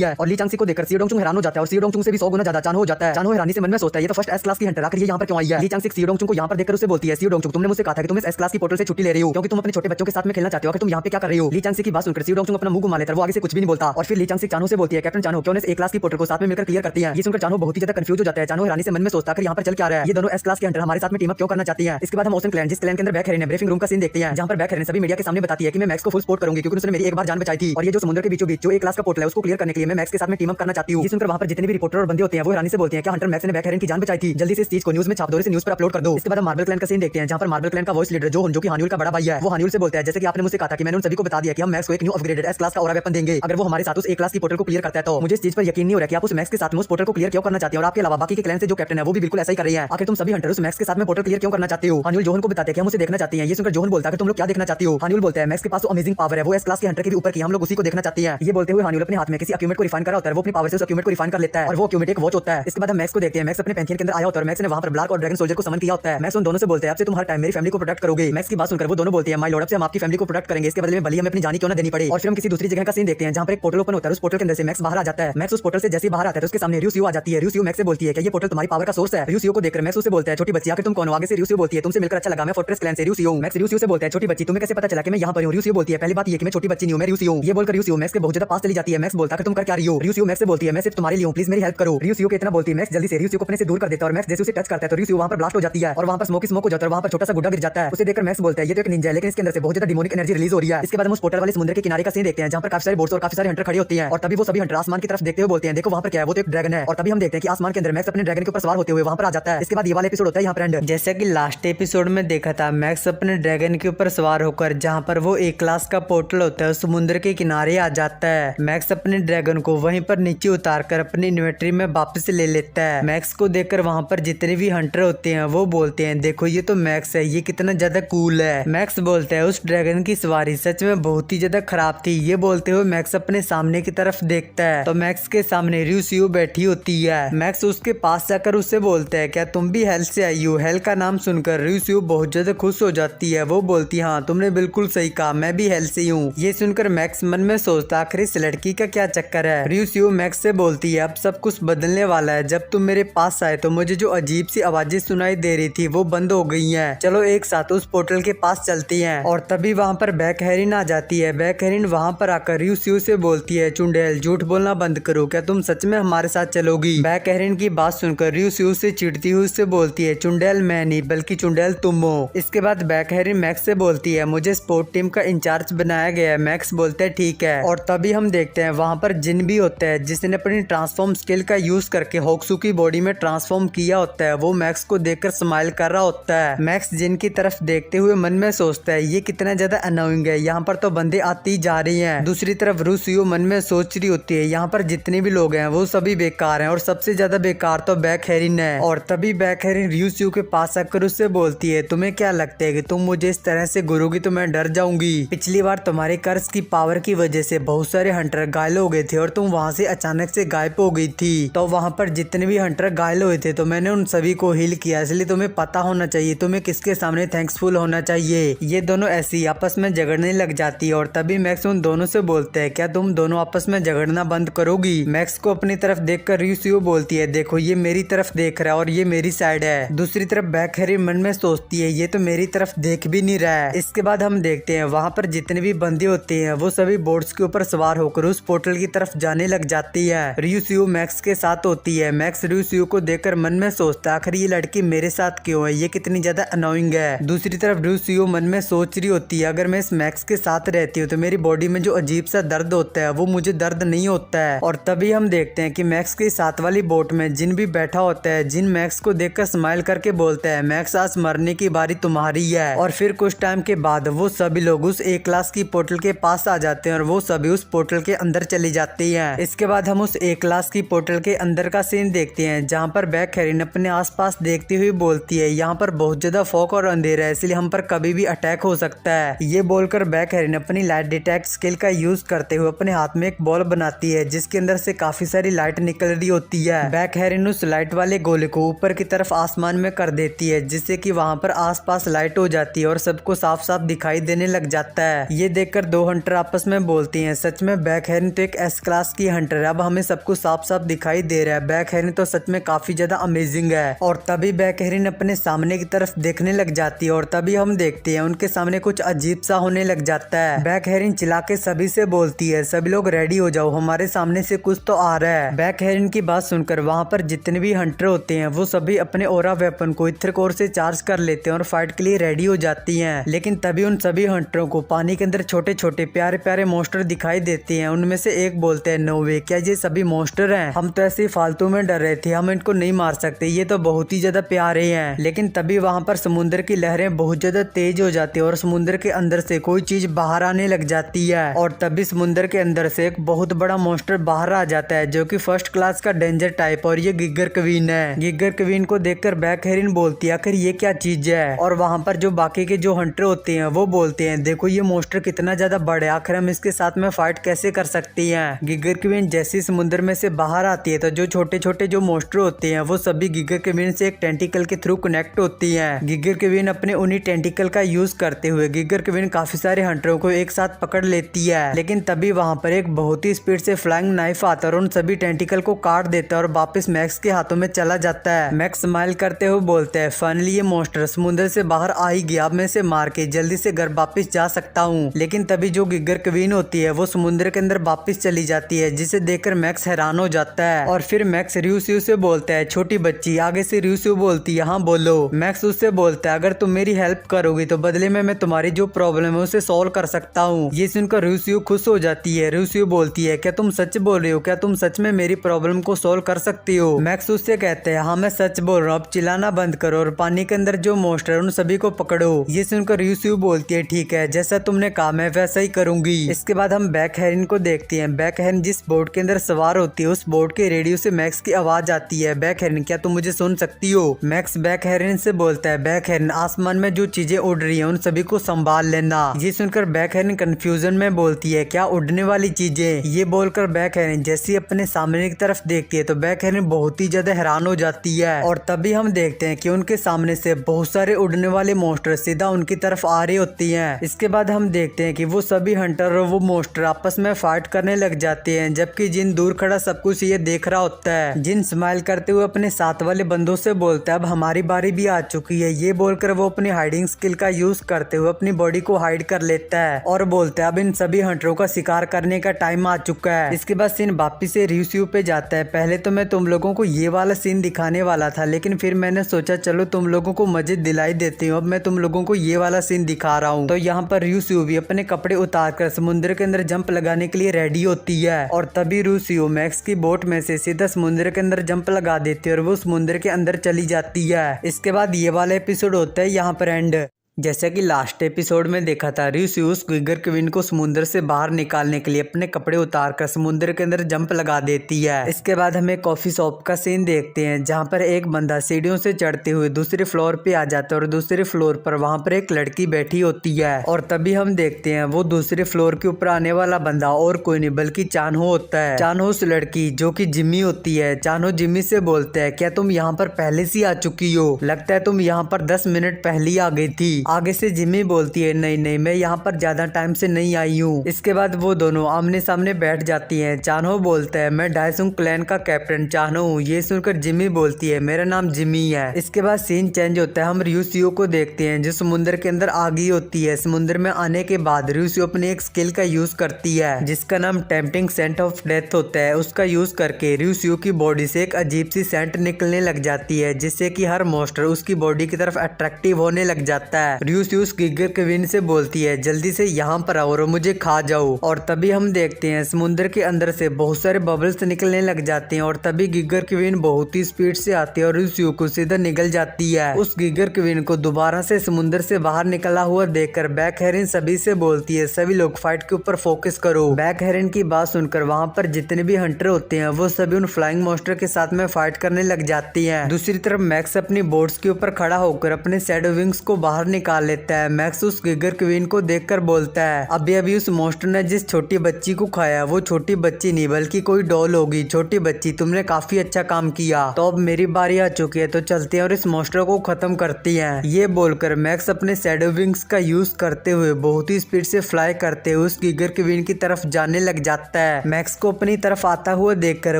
है। और ली चांगसी को देखकर सियो डोंगचुंग हैरान हो जाता है और सियो डोंगचुंग से भी 100 गुना ज्यादा चानहो हो जाता है। चानहो हैरानी से मन में सोचता है, ये तो फर्स्ट एस क्लास की हंटर आखिर ये यहाँ पर क्यों आई है। ली चांगसी सियो डोंगचुंग को यहाँ पर देखकर उसे बोलती है, सियो डोंगचुंग तुमने मुझसे कहा था कि तुम इस एस क्लास की पोर्टल से छुट्टी ले रही हो क्योंकि तुम अपने छोटे बच्चों के साथ में खेलना चाहते हो, आखिर तुम यहाँ पे क्या कर रही हो। ली चांगसी की बात सुनकर सियो डोंगचुंग अपना मुंह घुमा लेता है, वो आगे से कुछ भी नहीं बोलता। और फिर ली चांगसी चानहो से बोलती है, कैप्टन चानहो क्यों इस एक क्लास की पोर्टल को साथ में मिलकर क्लियर करती है। ये सुनकर चानहो बहुत ही ज्यादा कंफ्यूज हो जाता है। चानहो हैरानी से मन में सोचता है यहाँ पर चल क्या रहा है, ये दोनों एस क्लास के हंटर हमारे साथ में टीम अप क्यों करना चाहती है। इसके बाद हम ओशन क्लैन जिस क्लैन के अंदर बैक हेरिन है ब्रीफिंग रूम का सीन देखते हैं, जहां पर बैक हेरिन सभी मीडिया के सामने बताती है कि मैं मैक्स को फुल सपोर्ट करूंगी क्योंकि उसने मेरी एक बार जान बचाई थी और ये जो समुद्र के बीचों बीच जो एक क्लास का पोर्टल है उसको क्लियर करने के लिए मैं मैक्स के साथ में टीम अप करना चाहती हूँ। ये सुनकर वहां पर जितने भी रिपोर्टर और बंदे होते हैं वो हैरानी से बोलते हैं क्या हंटर मैक्स ने बैक हेरिन की जान बचाई थी, जल्दी से इस चीज को न्यूज में छाप दो, इसे न्यूज पर अपलोड कर दो। इसके बाद हम मार्बल क्लैन का सीन देखते हैं, जहां पर मार्बल क्लैन का वॉइस लीडर जो कि हान्युल का बड़ा भाई है, वो हान्युल से बोलता है जैसे कि आपने मुझसे कहा था कि मैंने उन सभी को बता दिया कि हम मैक्स को एक न्यू अपग्रेडेड एस क्लास का ऑरा वेपन देंगे अगर वो हमारे साथ उस एक क्लास की पोर्टल को क्लियर करता है। तो मुझे इस चीज पर यकीन नहीं हो रहा कि आप उस मैक्स के साथ में उस पोर्टल को क्लियर क्यों करना चाहते हैं और आपके अलावा बाकी के क्लैन से जो कैप्टन है वो भी बिल्कुल ऐसा ही कर रहे हैं। आखिर तुम सभी हंटर उस मैक्स के साथ में पोर्टल क्लियर क्यों करना चाहते हो। हान्युल जोहन को बताते हैं कि हम उसे देखना चाहते हैं। ये सुनकर जोहन बोलता है कि तुम लोग क्या देखना चाहते हो। हान्युल बोलता है मैक्स के पास तो अमेजिंग पावर है, वो एस क्लास के हंटर के भी ऊपर की, हम लोग उसी को देखना चाहते हैं। ये बोलते हुए हान्युल अपने हाथ में किसी अक्यूमेट को रिफाइन कर रहा होता है, वो अपनी पावर से उस अक्यूमेट को रिफाइन कर लेता है और वो अक्यूमेट एक वॉच होता है। इसके बाद हम मैक्स को देखते हैं, मैक्स अपने पैंथियन के अंदर आया होता है और मैक्स ने वहां पर ब्लैक और ड्रैगन सोल्जर को समन किया होता है। मैक्स उन दोनों से बोलते हैं आपसे तुम हर टाइम मेरी फैमिली को प्रोटेक्ट करोगे। मैक्स की बात सुनकर वो दोनों बोलते हैं माय लॉर्ड, अब से हम आपकी फैमिली को प्रोटेक्ट करेंगे, इसके बदले में भले हमें अपनी जान क्यों ना देनी पड़े। और फिर हम किसी दूसरी जगह का सीन देखते हैं जहां पर एक पोर्टल ओपन होता है, उस पोर्टल के अंदर से मैक्स बाहर आ जाता है। मैक्स उस पोर्टल से जैसे बाहर आता है तो उसके सामने रियो आ जाती है। रियो मैक्स से बोलती है कि ये पोर्टल तुम्हारी पावर का सोर्स है। रियो को देखकर मैक्स उसे बोलता है छोटी बच्ची आखिर तुम कौन हो। आगे से रियो बोलती है तुमसे मिलकर अच्छा लगा, मैं फोर्ट्रेस क्लैन से रियो हूं। मैक्स रियो से बोलता है छोटी बच्ची तुम्हें कैसे पता चला कि मैं यहां पर हूं। रियो बोलती है पहली बात ये कि मैं छोटी बच्ची नहीं हूं, मैं रियो हूं। ये बोलकर रियो मैक्स के बहुत ज्यादा पास चली जाती है। मैक्स बोलता है तुम कर क्या रही हो। रियो मैक्स से बोलती है मैं सिर्फ तुम्हारे लिए हूं, प्लीज मेरी हेल्प करो। रियो के इतना बोलती है मैक्स जल्दी से रियो को अपने से दूर कर देता है और मैक्स जैसे उसे टच करता है तो रियो वहां पर ब्लास्ट हो जाती है और वहां पर स्मोक हो जाता है, वहां पर छोटा सा गुड्डा गिर जाता है। उसे देखकर मैक्स बोलता है ये तो एक निंजा है लेकिन इसके अंदर से बहुत ज्यादा डिमोनिक एनर्जी रिलीज हो रही है। इसके बाद हम उस पोर्टल वाले समुद्र के किनारे का सीन देखते हैं जहां पर काफी सारे बोट्स और काफी सारे हंटर खड़े होते हैं और तभी वो सभी हंटर आसमान की तरफ देखते हुए बोलते हैं देखो वहां पर क्या है, वो तो एक ड्रैगन है। और तभी हम देखते हैं कि आसमान के अंदर मैक्स अपने ड्रैगन के ऊपर सवार होते हुए वहां पर आ जाता है। इसके बाद ये वाला एपिसोड होता है यहाँ पर एंड। जैसा कि लास्ट एपिसोड में देखा था मैक्स अपने ड्रैगन के ऊपर सवार होकर जहां पर वो एक क्लास का पोर्टल होता है उस समुद्र के किनारे आ जाता है। मैक्स अपने ड्रैगन को वहीं पर नीचे उतारकर अपनी इन्वेंटरी में वापस ले लेता है। मैक्स को देखकर वहां पर जितने भी हंटर होते हैं वो बोलते हैं देखो ये तो मैक्स है, ये कितना ज्यादा कूल है। मैक्स बोलता है उस ड्रैगन की सवारी सच में बहुत ही ज्यादा खराब थी। ये बोलते हुए मैक्स अपने सामने की तरफ देखता है तो मैक्स के सामने रियो बैठी होती है। मैक्स उसके पास जाकर उससे बोलता है क्या तुम भी हेल से आई हो। हेल का नाम सुनकर रियो बहुत ज्यादा खुश हो जाती है, वो बोलती है हाँ तुमने बिल्कुल सही कहा, मैं भी हेल से हूँ। ये सुनकर मैक्स मन में सोचता आखिर इस लड़की का क्या चक्कर है। रियो मैक्स से बोलती है अब सब कुछ बदलने वाला है, जब तुम मेरे पास आए तो मुझे जो अजीब सी आवाजें सुनाई दे रही थी वो बंद हो गई हैं। चलो एक साथ उस पोर्टल के पास चलती हैं। और तभी वहाँ पर बैक हेरिन आ जाती है। बैक हेरिन वहाँ पर आकर रियो से बोलती है चुंडेल झूठ बोलना बंद करो, क्या तुम सच में हमारे साथ चलोगी। बैक हेरिन की बात सुनकर रियो से चिढ़ती हुई उससे बोलती है चुंडेल मैं नहीं बल्कि चुंडेल तुम हो। इसके बाद बैक हेरिन मैक्स से बोलती है मुझे स्पोर्ट टीम का इंचार्ज बनाया गया है। मैक्स बोलते हैं ठीक है। और तभी हम देखते हैं वहाँ पर जिन भी होता है जिसने अपनी ट्रांसफॉर्म स्किल का यूज करके होक्सू की बॉडी में ट्रांसफॉर्म किया होता है, वो मैक्स को देखकर स्माइल कर रहा होता है। मैक्स जिन की तरफ देखते हुए मन में सोचता है ये कितना ज्यादा अनोइंग है, यहाँ पर तो बंदे आती जा रही हैं। दूसरी तरफ रियो मन में सोच रही होती है यहाँ पर जितने भी लोग हैं वो सभी बेकार हैं और सबसे ज्यादा बेकार तो बैक हेरिन है। और तभी बैक हेरिन रियो के पास आकर उससे बोलती है तुम्हें क्या लगता है कि तुम मुझे इस तरह से गुरुगी तो मैं डर जाऊंगी। पिछली बार तुम्हारे कर्ज की पावर की वजह से बहुत सारे हंटर घायल हो गए थे और तुम वहाँ से अचानक से गायब हो गई थी, तो वहाँ पर जितने भी हंटर घायल हुए थे तो मैंने उन सभी को हील किया, इसलिए तुम्हें पता होना चाहिए तुम्हें किसके सामने थैंक्सफुल होना चाहिए। ये दोनों ऐसे ही आपस में झगड़ने लग जाती है और तभी मैक्स उन दोनों से बोलते हैं क्या तुम दोनों आपस में झगड़ना बंद करोगी। मैक्स को अपनी तरफ देखकर रियो बोलती है देखो ये मेरी तरफ देख रहा है और ये मेरी साइड है। दूसरी तरफ बैक हेरिन मन में सोचती है ये तो मेरी तरफ देख भी नहीं रहा है। इसके बाद हम देखते हैं वहाँ पर जितने भी बंदे होते हैं वो सभी बोट्स के ऊपर सवार होकर उस पोर्टल की तरफ जाने लग जाती है। रियो मैक्स के साथ होती है। मैक्स रियो को देखकर मन में सोचता है आखिर ये लड़की मेरे साथ क्यों है, ये कितनी ज्यादा अनोइंग है। दूसरी तरफ रियो मन में सोच रही होती है अगर मैं इस मैक्स के साथ रहती हूँ तो मेरी बॉडी में जो अजीब सा दर्द होता है वो मुझे दर्द नहीं होता है। और तभी हम देखते हैं कि मैक्स के साथ वाली बोट में जिन भी बैठा होता है, जिन मैक्स को देखकर स्माइल करके बोलता है मैक्स आज मरने की बारी तुम्हारी है। और फिर कुछ टाइम के बाद वो सभी लोग उस एक क्लास की पोर्टल के पास आ जाते हैं और वो सभी उस पोर्टल के अंदर चली जाती हैं। इसके बाद हम उस एक क्लास की पोर्टल के अंदर का सीन देखते हैं जहाँ पर बैक हेरिन अपने आसपास देखती हुई बोलती है यहाँ पर बहुत ज्यादा फॉग और अंधेरा है इसलिए हम पर कभी भी अटैक हो सकता सकता है। ये बोलकर बैक हेरिन अपनी लाइट डिटेक्ट स्किल का यूज करते हुए अपने हाथ में एक बॉल बनाती है जिसके अंदर से काफी सारी लाइट निकल रही होती है। बैक हेरिन उस लाइट वाले गोले को ऊपर की तरफ आसमान में कर देती है जिससे कि वहां पर आसपास लाइट हो जाती है और सबको साफ साफ दिखाई देने लग जाता है। ये देखकर दो हंटर आपस में बोलती हैं, सच में बैक हेरिन तो एक एस क्लास की हंटर है, अब हमें सबको साफ साफ दिखाई दे रहा है। बैक हेरिन तो सच में काफी ज्यादा अमेजिंग है। और तभी बैक हेरिन अपने सामने की तरफ देखने लग जाती है और तभी हम देखते हैं उनके सामने कुछ अजीब सा होने लग जाता है। बैक हेरिन चिल्ला के सभी से बोलती है, सभी लोग रेडी हो जाओ, हमारे सामने से कुछ तो आ रहा है। बैक हेरिन की बात सुनकर वहाँ पर जितने भी हंटर होते हैं वो सभी अपने ओरा वेपन को इथर कोर से चार्ज कर लेते हैं और फाइट के लिए रेडी हो जाती हैं। लेकिन तभी उन सभी हंटरों को पानी के अंदर छोटे छोटे प्यारे प्यारे मॉन्स्टर दिखाई देते हैं। उनमें से एक बोलते हैं, नो वे, क्या ये सभी मॉन्स्टर हैं? हम तो ऐसे ही फालतू में डर रहे थे, हम इनको नहीं मार सकते, ये तो बहुत ही ज्यादा प्यारे हैं। लेकिन तभी वहाँ पर समुद्र की लहरें बहुत ज्यादा तेज हो जाती है और समुद्र के अंदर से कोई चीज बाहर आने लग जाती है और तभी समुद्र के अंदर से एक बहुत बड़ा मॉन्स्टर बाहर आ जाता है जो कि फर्स्ट क्लास का डेंजर टाइप, और ये गिगर क्वीन है। गिगर क्वीन को देखकर बैक हेरिन बोलती है, आखिर ये क्या चीज है? और वहाँ पर जो बाकी के जो हंटर होते हैं वो बोलते हैं, देखो ये मॉन्स्टर कितना ज्यादा बड़ा है, आखिर हम इसके साथ में फाइट कैसे कर सकती हैं? गिगर क्वीन जैसी समुद्र में से बाहर आती है तो जो छोटे छोटे जो मॉन्स्टर होते हैं वो सभी गिगर क्वीन से एक टेंटिकल के थ्रू कनेक्ट होती है। गिगर क्वीन अपने उन्हीं टेंटिकल का यूज करते हुए गिगर क्वीन काफी सारे हंटरों को एक साथ पकड़ लेती है। लेकिन तभी वहाँ पर एक बहुत ही स्पीड से फ्लाइंग नाइफ आता है और उन सभी टेंटिकल को काट देता है और वापस मैक्स के हाथों में चला जाता है। मैक्स स्माइल करते हुए बोलते हैं, फाइनली ये मॉन्स्टर समुद्र से बाहर आ ही गया, अब मैं इसे मार के जल्दी से घर वापस जा सकता हूँ। लेकिन तभी जो गिगर क्वीन होती है वो समुद्र के अंदर वापस चली जाती है जिसे देखकर मैक्स हैरान हो जाता है। और फिर मैक्स रियूसियो से बोलता है, छोटी बच्ची, आगे से रियूसियो बोलती है, हाँ बोलो। मैक्स उससे बोलता है, अगर तुम मेरी हेल्प करोगी तो बदले में मैं तुम्हारी जो प्रॉब्लम है उसे सॉल्व कर सकता हूँ। ये सुनकर रियूसियो खुश हो जाती है। रियूसियो बोलती है, क्या तुम सच बोल रहे हो? क्या तुम सच में मेरी प्रॉब्लम को सॉल्व कर सकती हो? मैक्स उससे कहते हैं, हाँ मैं सच बोल रहा हूँ, अब चिल्लाना बंद करो और पानी के अंदर जो मॉन्स्टर है उन सभी को पकड़ो। ये सुनकर रियूसियो बोलती है, ठीक है, जैसा तुमने कहा मैं वैसा ही करूंगी। इसके बाद हम बैक हेरिन को देखते हैं। बैक हेरिन जिस बोट के अंदर सवार होती है उस बोट के रेडियो से मैक्स की आवाज आती है, बैक हेरिन क्या तुम मुझे सुन सकती हो? मैक्स बैक हेरिन से बोलता है, बैक हेरिन आसमान में जो चीजें उड़ रही है उन सभी को संभाल लेना। ये सुनकर बैक हेरिन कंफ्यूजन में बोलती है, क्या उड़ने वाली चीजें? ये बोलकर बैक हेरिन जैसे अपने सामने की तरफ देखती है तो बैक हेरिन बहुत ही ज्यादा हैरान हो जाती है। और तभी हम देखते हैं कि उनके सामने से बहुत सारे उड़ने वाले मॉन्स्टर सीधा उनकी तरफ आ रही होती हैं। इसके बाद हम देखते हैं कि वो सभी हंटर और वो मॉन्स्टर आपस में फाइट करने लग जाते हैं, जबकि जिन दूर खड़ा सब कुछ ये देख रहा होता है। जिन स्माइल करते हुए अपने साथ वाले बंदों से बोलता है, अब हमारी बारी भी आ चुकी है। ये बोलकर वो अपनी हाइडिंग स्किल का यूज करते हुए अपनी बॉडी को हाइड कर लेता है और बोलता है, अब इन सभी हंटरों का शिकार करने का टाइम आ चुका है। इसके बाद सीन वापिस से रियूसियो पे जाता है। पहले तो मैं तुम लोगों को ये वाला सीन दिखाने वाला था, लेकिन फिर मैंने सोचा चलो तुम लोगों को मजे दिलाई देती हूँ, अब मैं तुम लोगों को ये वाला सीन दिखा रहा हूँ। तो यहाँ पर रियूसियो भी अपने कपड़े उतार कर समुद्र के अंदर जंप लगाने के लिए रेडी होती है और तभी रियूसियो मैक्स की बोट में से सीधा समुद्र के अंदर जंप लगा देती है और वो समुद्र के अंदर चली जाती है। इसके बाद ये वाला एपिसोड होता है यहाँ पर एंड। जैसा कि लास्ट एपिसोड में देखा था, रियूसियो गिगर क्वीन को समुद्र से बाहर निकालने के लिए अपने कपड़े उतारकर समुद्र के अंदर जंप लगा देती है। इसके बाद हमें कॉफी शॉप का सीन देखते हैं जहां पर एक बंदा सीढ़ियों से चढ़ते हुए दूसरे फ्लोर पे आ जाता है और दूसरे फ्लोर पर वहां पर एक लड़की बैठी होती है। और तभी हम देखते हैं वो दूसरे फ्लोर के ऊपर आने वाला बंदा और कोई नहीं बल्कि चानहो होता है। चानहो उस लड़की जो कि जिम्मी होती है, चानहो जिम्मी से बोलता है, क्या तुम यहाँ पर पहले से आ चुकी हो? लगता है तुम यहाँ पर 10 मिनट पहले ही आ गई थी। आगे से जिम्मी बोलती है, नहीं नहीं मैं यहाँ पर ज्यादा टाइम से नहीं आई हूँ। इसके बाद वो दोनों आमने सामने बैठ जाती हैं। चानहो बोलता है, मैं डायसुंग क्लैन का कैप्टन चानहो हूँ। ये सुनकर जिम्मी बोलती है, मेरा नाम जिम्मी है। इसके बाद सीन चेंज होता है, हम रियूसियो को देखते हैं जो समुद्र के अंदर आ गई होती है। समुद्र में आने के बाद रियूसियो अपने एक स्किल का यूज करती है जिसका नाम टेम्पटिंग सेंट ऑफ डेथ होता है। उसका यूज करके रियूसियो की बॉडी से एक अजीब सी सेंट निकलने लग जाती है जिससे कि हर मॉन्स्टर उसकी बॉडी की तरफ अट्रैक्टिव होने लग जाता है। रियूसियो गिगर क्वीन से बोलती है, जल्दी से यहाँ पर आओ और मुझे खा जाओ। और तभी हम देखते हैं समुद्र के अंदर से बहुत सारे बबल्स निकलने लग जाते हैं और तभी गिगर क्वीन बहुत ही स्पीड से आती है और रियूसियो को सीधा निकल जाती है। उस गिगर क्वीन को दोबारा से समुद्र से बाहर निकला हुआ देखकर बैक हेरिन सभी से बोलती है, सभी लोग फाइट के ऊपर फोकस करो। बैक हेरिन की बात सुनकर वहाँ पर जितने भी हंटर होते हैं वो सभी उन फ्लाइंग मॉन्स्टर के साथ में फाइट करने लग जाती है। दूसरी तरफ मैक्स अपनी बोट्स के ऊपर खड़ा होकर अपने शैडो विंग्स को बाहर निकाल लेता है। मैक्स उस गिगर क्वीन को देखकर बोलता है अभी अभी उस मॉन्स्टर ने जिस छोटी बच्ची को खाया वो छोटी बच्ची नहीं बल्कि कोई डॉल होगी। छोटी बच्ची तुमने काफी अच्छा काम किया, तो अब मेरी बारी आ चुकी है, तो चलते हैं और इस मॉन्स्टर को खत्म करती हैं। ये बोलकर मैक्स अपने शैडो विंग्स का यूज करते हुए बहुत ही स्पीड से फ्लाई करते हुए उस गिगर क्वीन की तरफ जाने लग जाता है। मैक्स को अपनी तरफ आता हुआ देखकर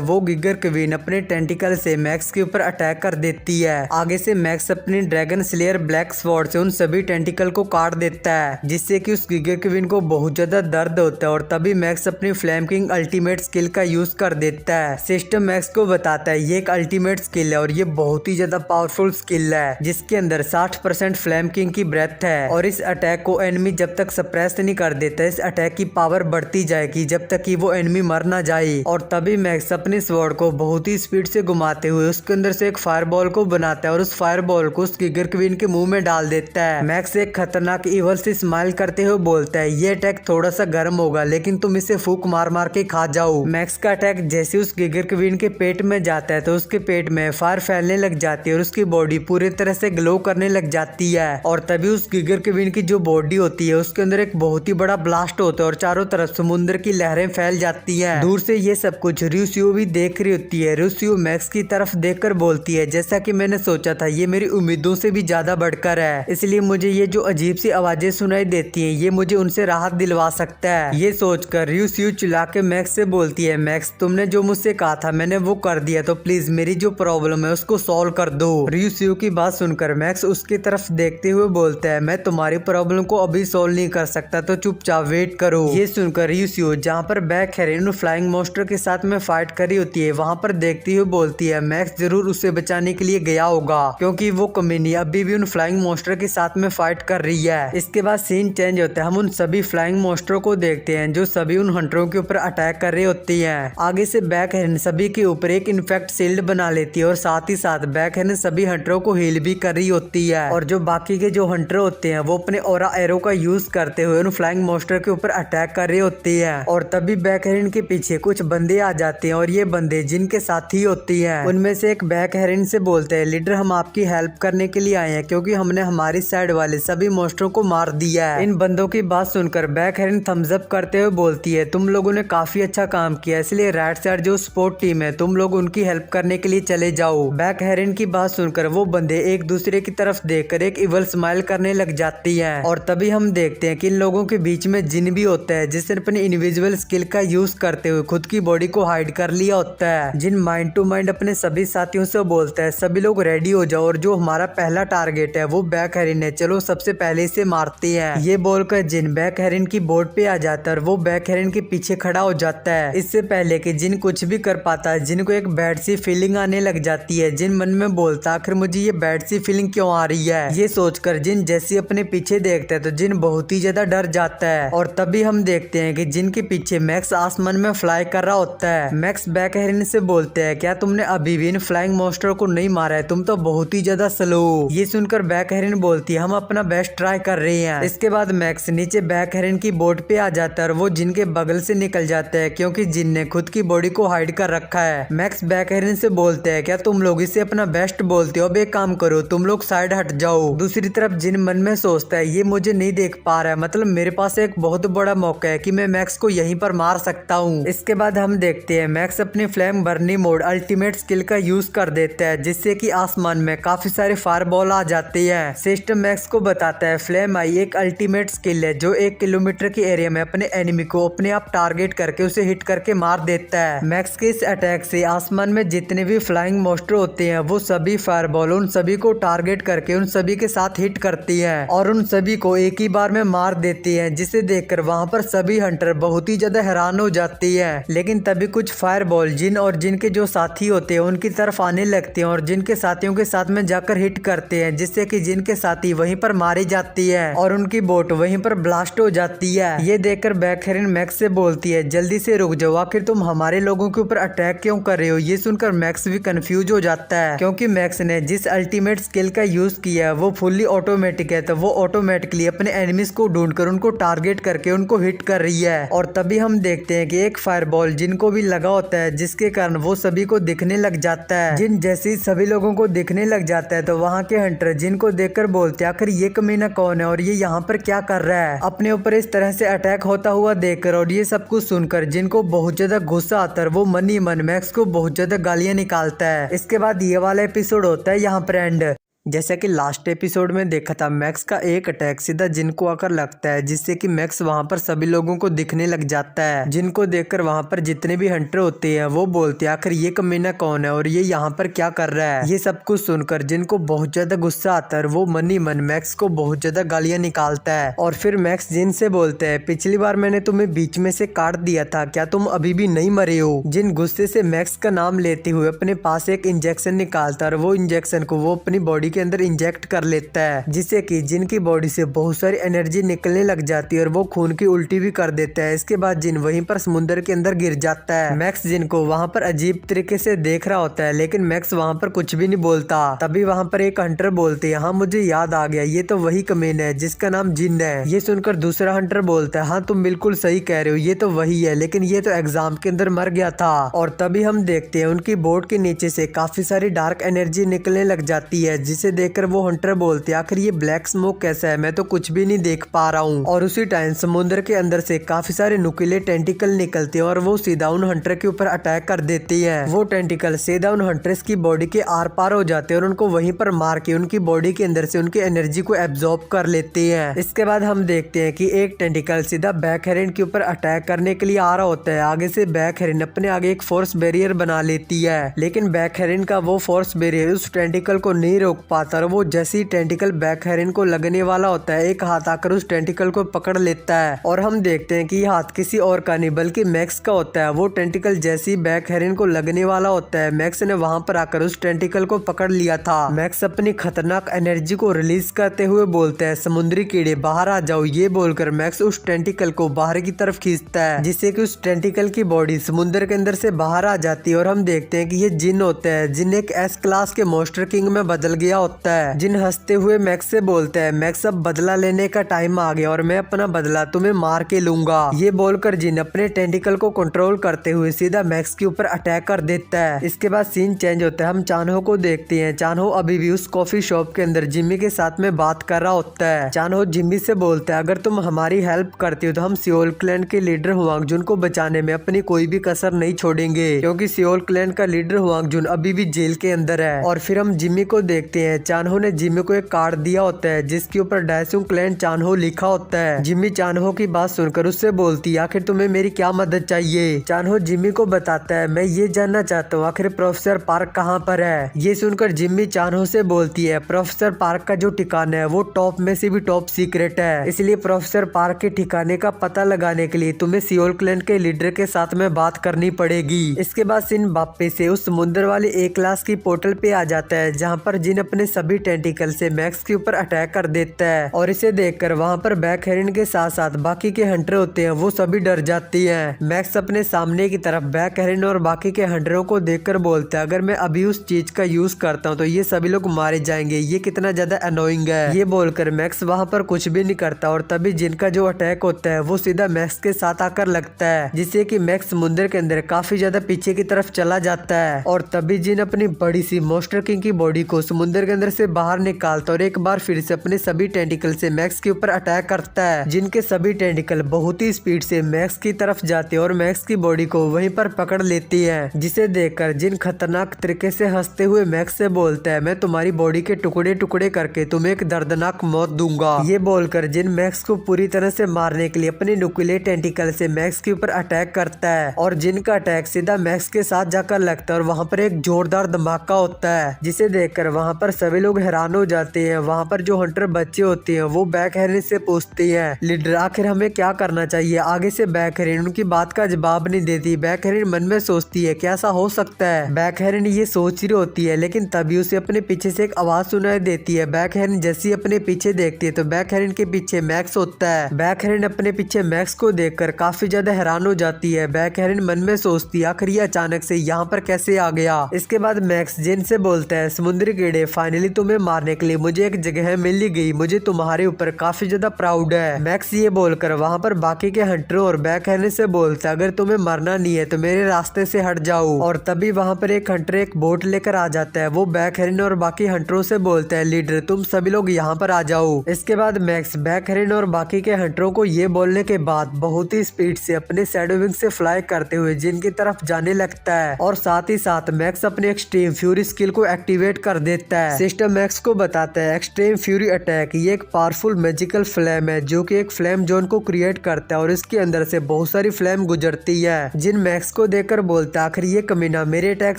वो गिगर क्वीन अपने टेंटिकल से मैक्स के ऊपर अटैक कर देती है। आगे से मैक्स अपनी ड्रैगन स्लेयर ब्लैक स्वॉर्ड से उन सभी टेंटिकल को काट देता है, जिससे कि उस गिगर क्वीन को बहुत ज्यादा दर्द होता है। और तभी मैक्स अपनी फ्लेम किंग अल्टीमेट स्किल का यूज कर देता है। सिस्टम मैक्स को बताता है ये एक अल्टीमेट स्किल है और ये बहुत ही ज्यादा पावरफुल स्किल है, जिसके अंदर 60% फ्लेम किंग की ब्रेथ है। और इस अटैक को एनिमी जब तक सप्रेस नहीं कर देता इस अटैक की पावर बढ़ती जाएगी जब तक कि वो एनिमी मर ना जाए। और तभी मैक्स अपनी स्वॉर्ड को बहुत ही स्पीड से घुमाते हुए उसके अंदर से एक फायर बॉल को बनाता है और उस फायर बॉल को उस गिगर क्वीन के मुंह में डाल देता है। मैक्स एक खतरनाक इवल से स्माइल करते हुए बोलता है ये अटैक थोड़ा सा गर्म होगा लेकिन तुम इसे फूक मार मार के खा जाओ। मैक्स का अटैक जैसे उस गिगर क्वीन के पेट में जाता है तो उसके पेट में फायर फैलने लग जाती है और उसकी बॉडी पूरी तरह से ग्लो करने लग जाती है। और तभी उस गिगर क्वीन की जो बॉडी होती है उसके अंदर एक बहुत ही बड़ा ब्लास्ट होता है और चारों तरफ समुद्र की लहरें फैल जाती है। दूर से ये सब कुछ रूसियो भी देख रही होती है। रूसियो मैक्स की तरफ देखकर बोलती है जैसा कि मैंने सोचा था ये मेरी उम्मीदों से भी ज्यादा बढ़कर है, इसलिए मुझे ये जो अजीब सी आवाजें सुनाई देती हैं ये मुझे उनसे राहत दिलवा सकता है। ये सोचकर रूसियो चिल्ला के मैक्स से बोलती है मैक्स तुमने जो मुझसे कहा था मैंने वो कर दिया, तो प्लीज मेरी जो प्रॉब्लम है उसको सॉल्व कर दो। रूसियो की बात सुनकर मैक्स उसकी तरफ देखते हुए बोलता है मैं तुम्हारी प्रॉब्लम को अभी सॉल्व नहीं कर सकता, तो चुपचाप वेट करो। ये सुनकर रूसियो जहाँ पर बैक हेरेन फ्लाइंग मॉन्स्टर के साथ में फाइट करी होती है वहाँ पर देखती हुए बोलती है मैक्स जरूर उसे बचाने के लिए गया होगा क्योंकि वो कमीनी अभी भी उन फ्लाइंग मॉन्स्टर के साथ में फाइट कर रही है। इसके बाद सीन चेंज होता है, हम उन सभी फ्लाइंग मॉन्स्टरों को देखते हैं जो सभी उन हंटरों के ऊपर अटैक कर रही होती हैं। आगे से बैक हेरेन सभी के ऊपर एक इन्फेक्ट शील्ड बना लेती है और साथ ही साथ बैक हेरेन सभी हंटरों को हील भी कर रही होती है। और जो बाकी के जो हंटर होते हैं वो अपने ऑरा एरो का यूज करते हुए उन फ्लाइंग मॉन्स्टर के ऊपर अटैक कर रही होती है। और तभी बैक हेरेन के पीछे कुछ बंदे आ जाते हैं और ये बंदे जिनके साथी होती है उनमें से एक बैक हेरेन से बोलते हैं लीडर हम आपकी हेल्प करने के लिए आए हैं क्योंकि हमने हमारी साइड वाले सभी मॉन्स्टरों को मार दिया है। इन बंदों की बात सुनकर बैक हेरेन थम्स अप करते हुए बोलती है तुम लोगों ने काफी अच्छा काम किया, इसलिए राइट साइड जो स्पोर्ट टीम है तुम लोग उनकी हेल्प करने के लिए चले जाओ। बैक हेरेन की बात सुनकर वो बंदे एक दूसरे की तरफ देखकर एक इवल स्माइल करने लग जाती है। और तभी हम देखते हैं कि इन लोगों के बीच में जिन भी होता है जिसने अपनी इनविजिबल स्किल का यूज करते हुए खुद की बॉडी को हाइड कर लिया होता है। जिन माइंड टू माइंड अपने सभी साथियों से बोलता है सभी लोग रेडी हो जाओ और जो हमारा पहला टारगेट है वो बैक हेरेन है, चलो सबसे पहले इसे मारते हैं। ये बोलकर जिन बैक हेरेन की बोर्ड पे आ जाता है और वो बैक हेरेन के पीछे खड़ा हो जाता है। इससे पहले कि जिन कुछ भी कर पाता है जिन को एक बैड सी फीलिंग आने लग जाती है। जिन मन में बोलता आखिर मुझे ये बैड सी फीलिंग क्यों आ रही है। ये सोचकर जिन जैसे अपने पीछे देखता है तो जिन बहुत ही ज्यादा डर जाता है। और तभी हम देखते हैं कि जिन के पीछे मैक्स आसमान में फ्लाई कर रहा होता है। मैक्स बैक हेरेन से बोलते हैं क्या तुमने अभी भी इन फ्लाइंग मॉन्स्टर को नहीं मारा है, तुम तो बहुत ही ज्यादा स्लो। ये सुनकर बैक हेरेन बोलती है हम अपना बेस्ट ट्राई कर रहे हैं। इसके बाद मैक्स नीचे बैक हेरेन की बोट पे आ जाता है और वो जिन के बगल से निकल जाता है क्योंकि जिन ने खुद की बॉडी को हाइड कर रखा है। मैक्स बैक हेरेन से बोलते हैं क्या तुम लोग इसे अपना बेस्ट बोलते हो, अब एक काम करो तुम लोग साइड हट जाओ। दूसरी तरफ जिन मन में सोचता है ये मुझे नहीं देख पा रहा है, मतलब मेरे पास एक बहुत बड़ा मौका है कि मैं मैक्स को यहीं पर मार सकता हूँ। इसके बाद हम देखते हैं मैक्स अपने फ्लेम बर्नी मोड अल्टीमेट स्किल का यूज कर देता है जिससे कि आसमान में काफी सारे फायर बॉल आ जाते हैं। सिस्टम मैक्स को बताता है फ्लेम आई एक अल्टीमेट स्किल है जो 1 किलोमीटर के एरिया में अपने एनिमी को अपने आप टारगेट करके उसे हिट करके मार देता है। मैक्स के इस अटैक से आसमान में जितने भी फ्लाइंग मॉन्स्टर होते हैं वो सभी फायर बॉल उन सभी को टारगेट करके उन सभी के साथ हिट करती है और उन सभी को एक ही बार में मार देती है, जिसे देखकर वहाँ पर सभी हंटर बहुत ही ज्यादा हैरान हो जाती है। लेकिन तभी कुछ फायर बॉल जिन और जिनके जो साथी होते हैं उनकी तरफ आने लगते हैं और जिनके साथियों के साथ में जाकर हिट करते हैं जिससे कि जिनके साथी वहीं पर मारी जाती है और उनकी बोट वहीं पर ब्लास्ट हो जाती है। ये देखकर बैक हेरेन मैक्स से बोलती है जल्दी से रुक जाओ, आखिर तुम हमारे लोगों के ऊपर अटैक क्यों कर रहे हो। ये सुनकर मैक्स भी कंफ्यूज हो जाता है क्योंकि मैक्स ने जिस अल्टीमेट स्किल का यूज किया है वो फुल्ली ऑटोमेटिक है, तो वो ऑटोमेटिकली अपने एनिमीज को ढूंढकर उनको टारगेट करके उनको हिट कर रही है। और तभी हम देखते हैं कि एक फायर बॉल जिनको भी लगा होता है जिसके कारण वो सभी को दिखने लग जाता है। जिन जैसे सभी लोगों को दिखने लग जाता है तो वहाँ के हंटर जिनको देखकर बोलते हैं आखिर ये कमीना कौन है और ये यहाँ पर क्या कर रहा है। अपने ऊपर इस तरह से अटैक होता हुआ देखकर और ये सब कुछ सुनकर जिनको बहुत ज्यादा गुस्सा आता है वो मन ही मन मैक्स को बहुत ज्यादा गालियां निकालता है। इसके बाद ये वाला एपिसोड होता है यहाँ पर एंड। जैसा कि लास्ट एपिसोड में देखा था, मैक्स का एक अटैक सीधा जिन को आकर लगता है, जिससे कि मैक्स वहां पर सभी लोगों को दिखने लग जाता है। जिनको देखकर वहां पर जितने भी हंटर होते हैं वो बोलते हैं आखिर ये कमीना कौन है और ये यहाँ पर क्या कर रहा है। ये सब कुछ सुनकर जिनको बहुत ज्यादा गुस्सा आता है वो मन ही मन मैक्स को बहुत ज्यादा गालियां निकालता है। और फिर मैक्स जिन से बोलते है पिछली बार मैंने तुम्हें बीच में से काट दिया था, क्या तुम अभी भी नहीं मरे हो। जिन गुस्से से मैक्स का नाम लेते हुए अपने पास एक इंजेक्शन निकालता है और वो इंजेक्शन को वो अपनी बॉडी के अंदर इंजेक्ट कर लेता है, जिससे कि जिनकी बॉडी से बहुत सारी एनर्जी निकलने लग जाती है और वो खून की उल्टी भी कर देता है। इसके बाद जिन वहीं पर समुद्र के अंदर गिर जाता है। मैक्स जिन को वहां पर अजीब तरीके से देख रहा होता है, लेकिन मैक्स वहां पर कुछ भी नहीं बोलता। तभी वहां पर एक हंटर बोलते हैं हाँ मुझे याद आ गया, ये तो वही कमीना है जिसका नाम जिन है। ये सुनकर दूसरा हंटर बोलता है हाँ तुम बिल्कुल सही कह रहे हो, ये तो वही है, लेकिन ये तो एग्जाम के अंदर मर गया था। और तभी हम देखते हैं उनकी बोर्ड के नीचे से काफी सारी डार्क एनर्जी निकलने लग जाती है, जिसे देखकर वो हंटर बोलते हैं आखिर ये ब्लैक स्मोक कैसा है, मैं तो कुछ भी नहीं देख पा रहा हूँ। और उसी टाइम समुद्र के अंदर से काफी सारे नुकीले टेंटिकल निकलते हैं और वो सीधा उन हंटर के ऊपर अटैक कर देती है। वो टेंटिकल सीधा उन हंटर्स की बॉडी के आर पार हो जाते हैं और उनको वहीं पर मार के उनकी बॉडी के अंदर से उनकी एनर्जी को एब्जॉर्ब कर लेते हैं। इसके बाद हम देखते हैं कि एक टेंटिकल सीधा बैक हेरन के ऊपर अटैक करने के लिए आ रहा होता है। आगे से बैक हेरन अपने आगे एक फोर्स बैरियर बना लेती है, लेकिन बैक हेरन का वो फोर्स बैरियर उस टेंटिकल को नहीं रोक पाता और वो जैसे ही टेंटिकल बैक हेरन को लगने वाला होता है एक हाथ आकर उस टेंटिकल को पकड़ लेता है। और हम देखते हैं कि ये हाथ किसी और का नहीं बल्कि मैक्स का होता है। वो टेंटिकल जैसे ही बैक हेरन को लगने वाला होता है मैक्स ने वहां पर आकर उस टेंटिकल को पकड़ लिया था। मैक्स अपनी खतरनाक एनर्जी को रिलीज करते हुए बोलते हैं समुद्री कीड़े बाहर आ जाओ। ये बोलकर मैक्स उस टेंटिकल को बाहर की तरफ खींचता है, जिससे कि उस टेंटिकल की बॉडी समुद्र के अंदर से बाहर आ जाती है। और हम देखते हैं कि ये जिन होता है, जिन एक एस क्लास के मॉन्स्टर किंग में बदल गया होता है। जिन हंसते हुए मैक्स से बोलता है मैक्स अब बदला लेने का टाइम आ गया और मैं अपना बदला तुम्हें मार के लूंगा। ये बोलकर जिन अपने टेंटिकल को कंट्रोल करते हुए सीधा मैक्स के ऊपर अटैक कर देता है। इसके बाद सीन चेंज होता है, हम चानहो को देखते हैं। चानहो अभी भी उस कॉफी शॉप के अंदर जिम्मी के साथ में बात कर रहा होता है। चानहो जिम्मी से बोलता है अगर तुम हमारी हेल्प करती हो तो हम सियोल क्लैन के लीडर हुआंगजुन को बचाने में अपनी कोई भी कसर नहीं छोड़ेंगे, क्योंकि सियोल क्लैन का लीडर हुआंगजुन अभी भी जेल के अंदर है। और फिर हम जिम्मी को देखते हैं। चानहो ने जिम्मी को एक कार्ड दिया होता है जिसके ऊपर डायसुंग क्लैन चानहो लिखा होता है। जिम्मी चानहो की बात सुनकर उससे बोलती है आखिर तुम्हें मेरी क्या मदद चाहिए। चानहो जिम्मी को बताता है मैं ये जानना चाहता हूँ आखिर प्रोफेसर पार्क कहाँ पर है। ये सुनकर जिम्मी चानहो से बोलती है प्रोफेसर पार्क का जो ठिकाना है वो टॉप में से भी टॉप सीक्रेट है, इसलिए प्रोफेसर पार्क के ठिकाने का पता लगाने के लिए तुम्हें सियोल क्लैन के लीडर के साथ में बात करनी पड़ेगी। इसके बाद सिन वापस से उस समुद्र वाले ए क्लास की पोर्टल पे आ जाता है, जहाँ पर जिन अपने सभी टेंटिकल से मैक्स के ऊपर अटैक कर देता है। और इसे देखकर वहाँ पर बैक हेरन के साथ साथ बाकी के हंटर होते हैं वो सभी डर जाती हैं। मैक्स अपने सामने की तरफ बैक हेरन और बाकी के हंटरों को देखकर बोलता है अगर मैं अभी उस चीज का यूज करता हूँ तो ये सभी लोग मारे जाएंगे, ये कितना ज्यादा अनोइंग है। ये बोलकर मैक्स वहाँ पर कुछ भी नहीं करता और तभी जिनका जो अटैक होता है वो सीधा मैक्स के साथ आकर लगता है, जिससे कि मैक्स समुद्र के अंदर काफी ज्यादा पीछे की तरफ चला जाता है। और तभी जिन अपनी बड़ी सी मॉन्स्टर किंग की बॉडी को समुद्र के अंदर से बाहर निकालता और एक बार फिर से अपने सभी टेंटिकल से मैक्स के ऊपर अटैक करता है। जिनके सभी टेंटिकल बहुत ही स्पीड से मैक्स की तरफ जाते हैं और मैक्स की बॉडी को वहीं पर पकड़ लेती है, जिसे देखकर जिन खतरनाक तरीके से हंसते हुए मैक्स से बोलता है मैं तुम्हारी बॉडी के टुकड़े टुकड़े करके तुम्हें एक दर्दनाक मौत दूंगा। ये बोलकर जिन मैक्स को पूरी तरह से मारने के लिए अपने नुकीले टेंटिकल से मैक्स के ऊपर अटैक करता है और जिनका अटैक सीधा मैक्स के साथ जाकर लगता है और वहाँ पर एक जोरदार धमाका होता है, जिसे देखकर वहाँ पर सभी लोग हैरान हो जाते हैं। वहाँ पर जो हंटर बच्चे होते हैं वो बैक हेरन से पूछते हैं लीडर आखिर हमें क्या करना चाहिए। आगे से बैक हेरन उनकी बात का जवाब नहीं देती। बैक हेरन मन में सोचती है क्या ऐसा हो सकता है। बैक हेरन ये सोच रही होती है, लेकिन तभी उसे अपने पीछे से एक आवाज सुनाई देती है। बैक हेरन जैसी अपने पीछे देखती है तो बैक हेरन के पीछे मैक्स होता है। बैक हेरन अपने पीछे मैक्स को देखकर काफी ज्यादा हैरान हो जाती है। बैक हेरन मन में सोचती है आखिर ये अचानक से यहाँ पर कैसे आ गया। इसके बाद मैक्स जिन से बोलता है समुद्री कीड़े फाइनली तुम्हें मारने के लिए मुझे एक जगह मिल ही गई, मुझे तुम्हारे ऊपर काफी ज्यादा प्राउड है। मैक्स ये बोलकर वहाँ पर बाकी के हंटरों और बैक हैंडर से बोलता है अगर तुम्हें मरना नहीं है तो मेरे रास्ते से हट जाओ। और तभी वहाँ पर एक हंटर एक बोट लेकर आ जाता है। वो बैक हेरन और बाकी हंटरों से बोलता है लीडर तुम सभी लोग यहाँ पर आ जाओ। इसके बाद मैक्स बैक हेरन और बाकी के हंटरों को ये बोलने के बाद बहुत ही स्पीड से अपने शैडो विंग से फ्लाई करते हुए जिन की तरफ जाने लगता है। और साथ ही साथ मैक्स अपने एक्सट्रीम फ्यूरी स्किल को एक्टिवेट कर देता है। सिस्टम मैक्स को बताता है एक्सट्रीम फ्यूरी अटैक ये एक पावरफुल मैजिकल फ्लेम है जो कि एक फ्लेम जोन को क्रिएट करता है और इसके अंदर से बहुत सारी फ्लेम गुजरती है। जिन मैक्स को देखकर बोलता है आखिर ये कमीना मेरे अटैक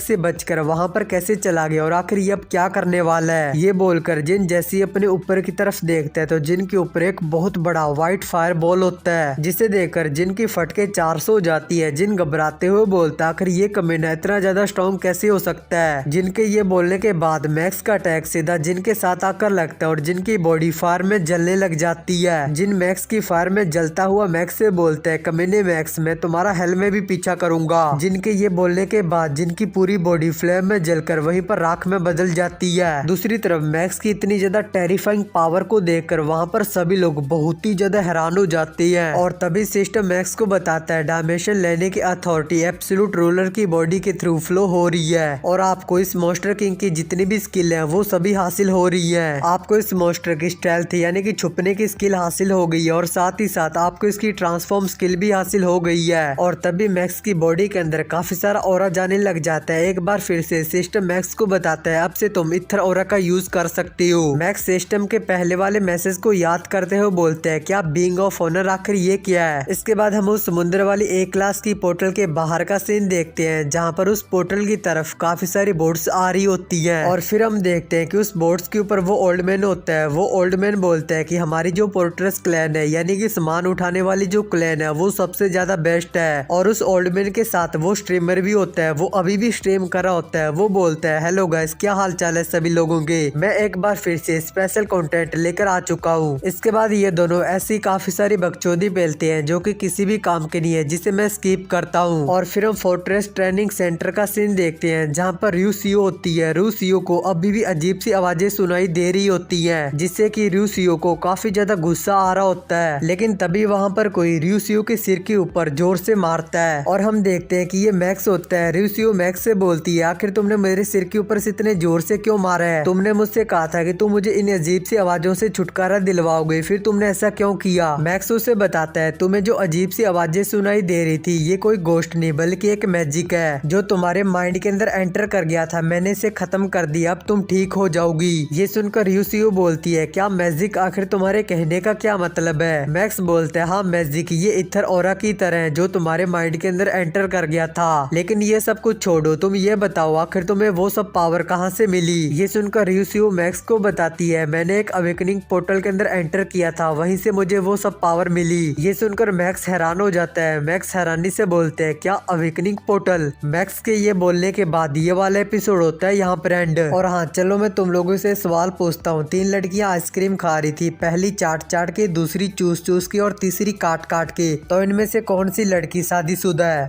से बचकर वहाँ पर कैसे चला गया और आखिर ये अब क्या करने वाला है। ये बोलकर जिन जैसे ही अपने ऊपर की तरफ देखता है तो जिन के ऊपर एक बहुत बड़ा व्हाइट फायर बॉल होता है जिसे देखकर जिन की फटके 400 हो जाती है। जिन घबराते हुए बोलता है आखिर ये कमीना इतना ज्यादा स्ट्रॉन्ग कैसे हो सकता है। जिनके ये बोलने के बाद मैक्स का अटैक सीधा जिन के साथ आकर लगता है और जिनकी बॉडी फायर में जलने लग जाती है। जिन मैक्स की फायर में जलता हुआ मैक्स से बोलता है कमीने मैक्स मैं तुम्हारा हेल में भी पीछा करूंगा। जिनके ये बोलने के बाद जिनकी पूरी बॉडी फ्लेम में जलकर वहीं पर राख में बदल जाती है। दूसरी तरफ मैक्स की इतनी ज्यादा टेरिफाइंग पावर को देखकर वहाँ पर सभी लोग बहुत ही ज्यादा हैरान हो जाते हैं। और तभी सिस्टम मैक्स को बताता है डायमेंशन लेने की अथॉरिटी एब्सोल्यूट रूलर की बॉडी के थ्रू फ्लो हो रही है और आपको इस मॉन्स्टर किंग की जितनी भी स्किल है वो सभी हासिल हो रही है। आपको इस मॉन्स्टर की स्टेल्थ यानी कि छुपने की स्किल हासिल हो गई है और साथ ही साथ आपको इसकी ट्रांसफॉर्म स्किल भी हासिल हो गई है। और तभी मैक्स की बॉडी के अंदर काफी सारा ऑरा जाने लग जाता है। एक बार फिर से सिस्टम मैक्स को बताता है अब से तुम इथर ऑरा का यूज कर सकती हो। मैक्स सिस्टम के पहले वाले मैसेज को याद करते हुए बोलते हैं क्या बीइंग ऑफ ऑनर आखिर ये क्या है। इसके बाद हम उस समुद्र वाली ए क्लास की पोर्टल के बाहर का सीन देखते हैं जहाँ पर उस पोर्टल की तरफ काफी सारी बोट्स आ रही होती है। और फिर हम देखते हैं कि उस बोट्स के ऊपर वो ओल्ड मैन होता है। वो ओल्ड मैन बोलता है कि हमारी जो पोर्टरस क्लैन है यानी कि सामान उठाने वाली जो क्लैन है वो सबसे ज्यादा बेस्ट है। और उस ओल्ड मैन के साथ वो स्ट्रीमर भी होता है, वो अभी भी स्ट्रीम कर रहा होता है। वो बोलता है हेलो गाइस क्या हाल चाल है सभी लोगों के, मैं एक बार फिर से स्पेशल कंटेंट लेकर आ चुका हूँ। इसके बाद ये दोनों ऐसी काफी सारी बकचोदी पेलते हैं जो कि किसी भी काम के नहीं है जिसे मैं स्किप करता हूँ। और फिर हम फोर्ट्रेस ट्रेनिंग सेंटर का सीन देखते हैं जहाँ पर रूसियो होती है। रूसियो को अभी भी अजीब सी आवाजें सुनाई दे रही होती है जिससे कि रूसियो को काफी ज्यादा गुस्सा आ रहा होता है। लेकिन तभी वहाँ पर कोई रूसियो के सिर के ऊपर जोर से मारता है और हम देखते हैं कि ये मैक्स होता है। रूसियो मैक्स से बोलती है आखिर तुमने मेरे सिर के ऊपर से इतने जोर से क्यों मारा है, तुमने मुझसे कहा था कि तुम मुझे इन अजीब सी आवाजों से छुटकारा दिलवाओगे, फिर तुमने ऐसा क्यों किया। मैक्स उसे बताता है तुम्हें जो अजीब सी आवाजें सुनाई दे रही थी ये कोई गोश्त नहीं बल्कि एक मैजिक है जो तुम्हारे माइंड के अंदर एंटर कर गया था, मैंने इसे खत्म कर दिया, अब तुम ठीक हो जाओगी। ये सुनकर रूसियो बोलती है क्या मैजिक, आखिर तुम्हारे कहने का क्या मतलब है। मैक्स बोलता है हाँ मैजिक ये इथर ऑरा की तरह है जो तुम्हारे माइंड के अंदर एंटर कर गया था। लेकिन ये सब कुछ छोड़ो, तुम ये बताओ आखिर तुम्हें वो सब पावर कहाँ से मिली। ये सुनकर रूसियो मैक्स को बताती है मैंने एक अवेकनिंग पोर्टल के अंदर एंटर किया था, वहीं से मुझे वो सब पावर मिली। ये सुनकर मैक्स हैरान हो जाता है। मैक्स हैरानी से बोलते हैं क्या अवेकनिंग पोर्टल। मैक्स के ये बोलने के बाद ये वाला एपिसोड होता है यहाँ पर एंड। और हाँ चलो मैं तुम लोगों से सवाल पूछता हूँ, 3 लड़कियां आइसक्रीम खा रही थी, पहली चाट चाट के, दूसरी चूस चूस के और तीसरी काट काट के, तो इनमें से कौन सी लड़की शादीशुदा है।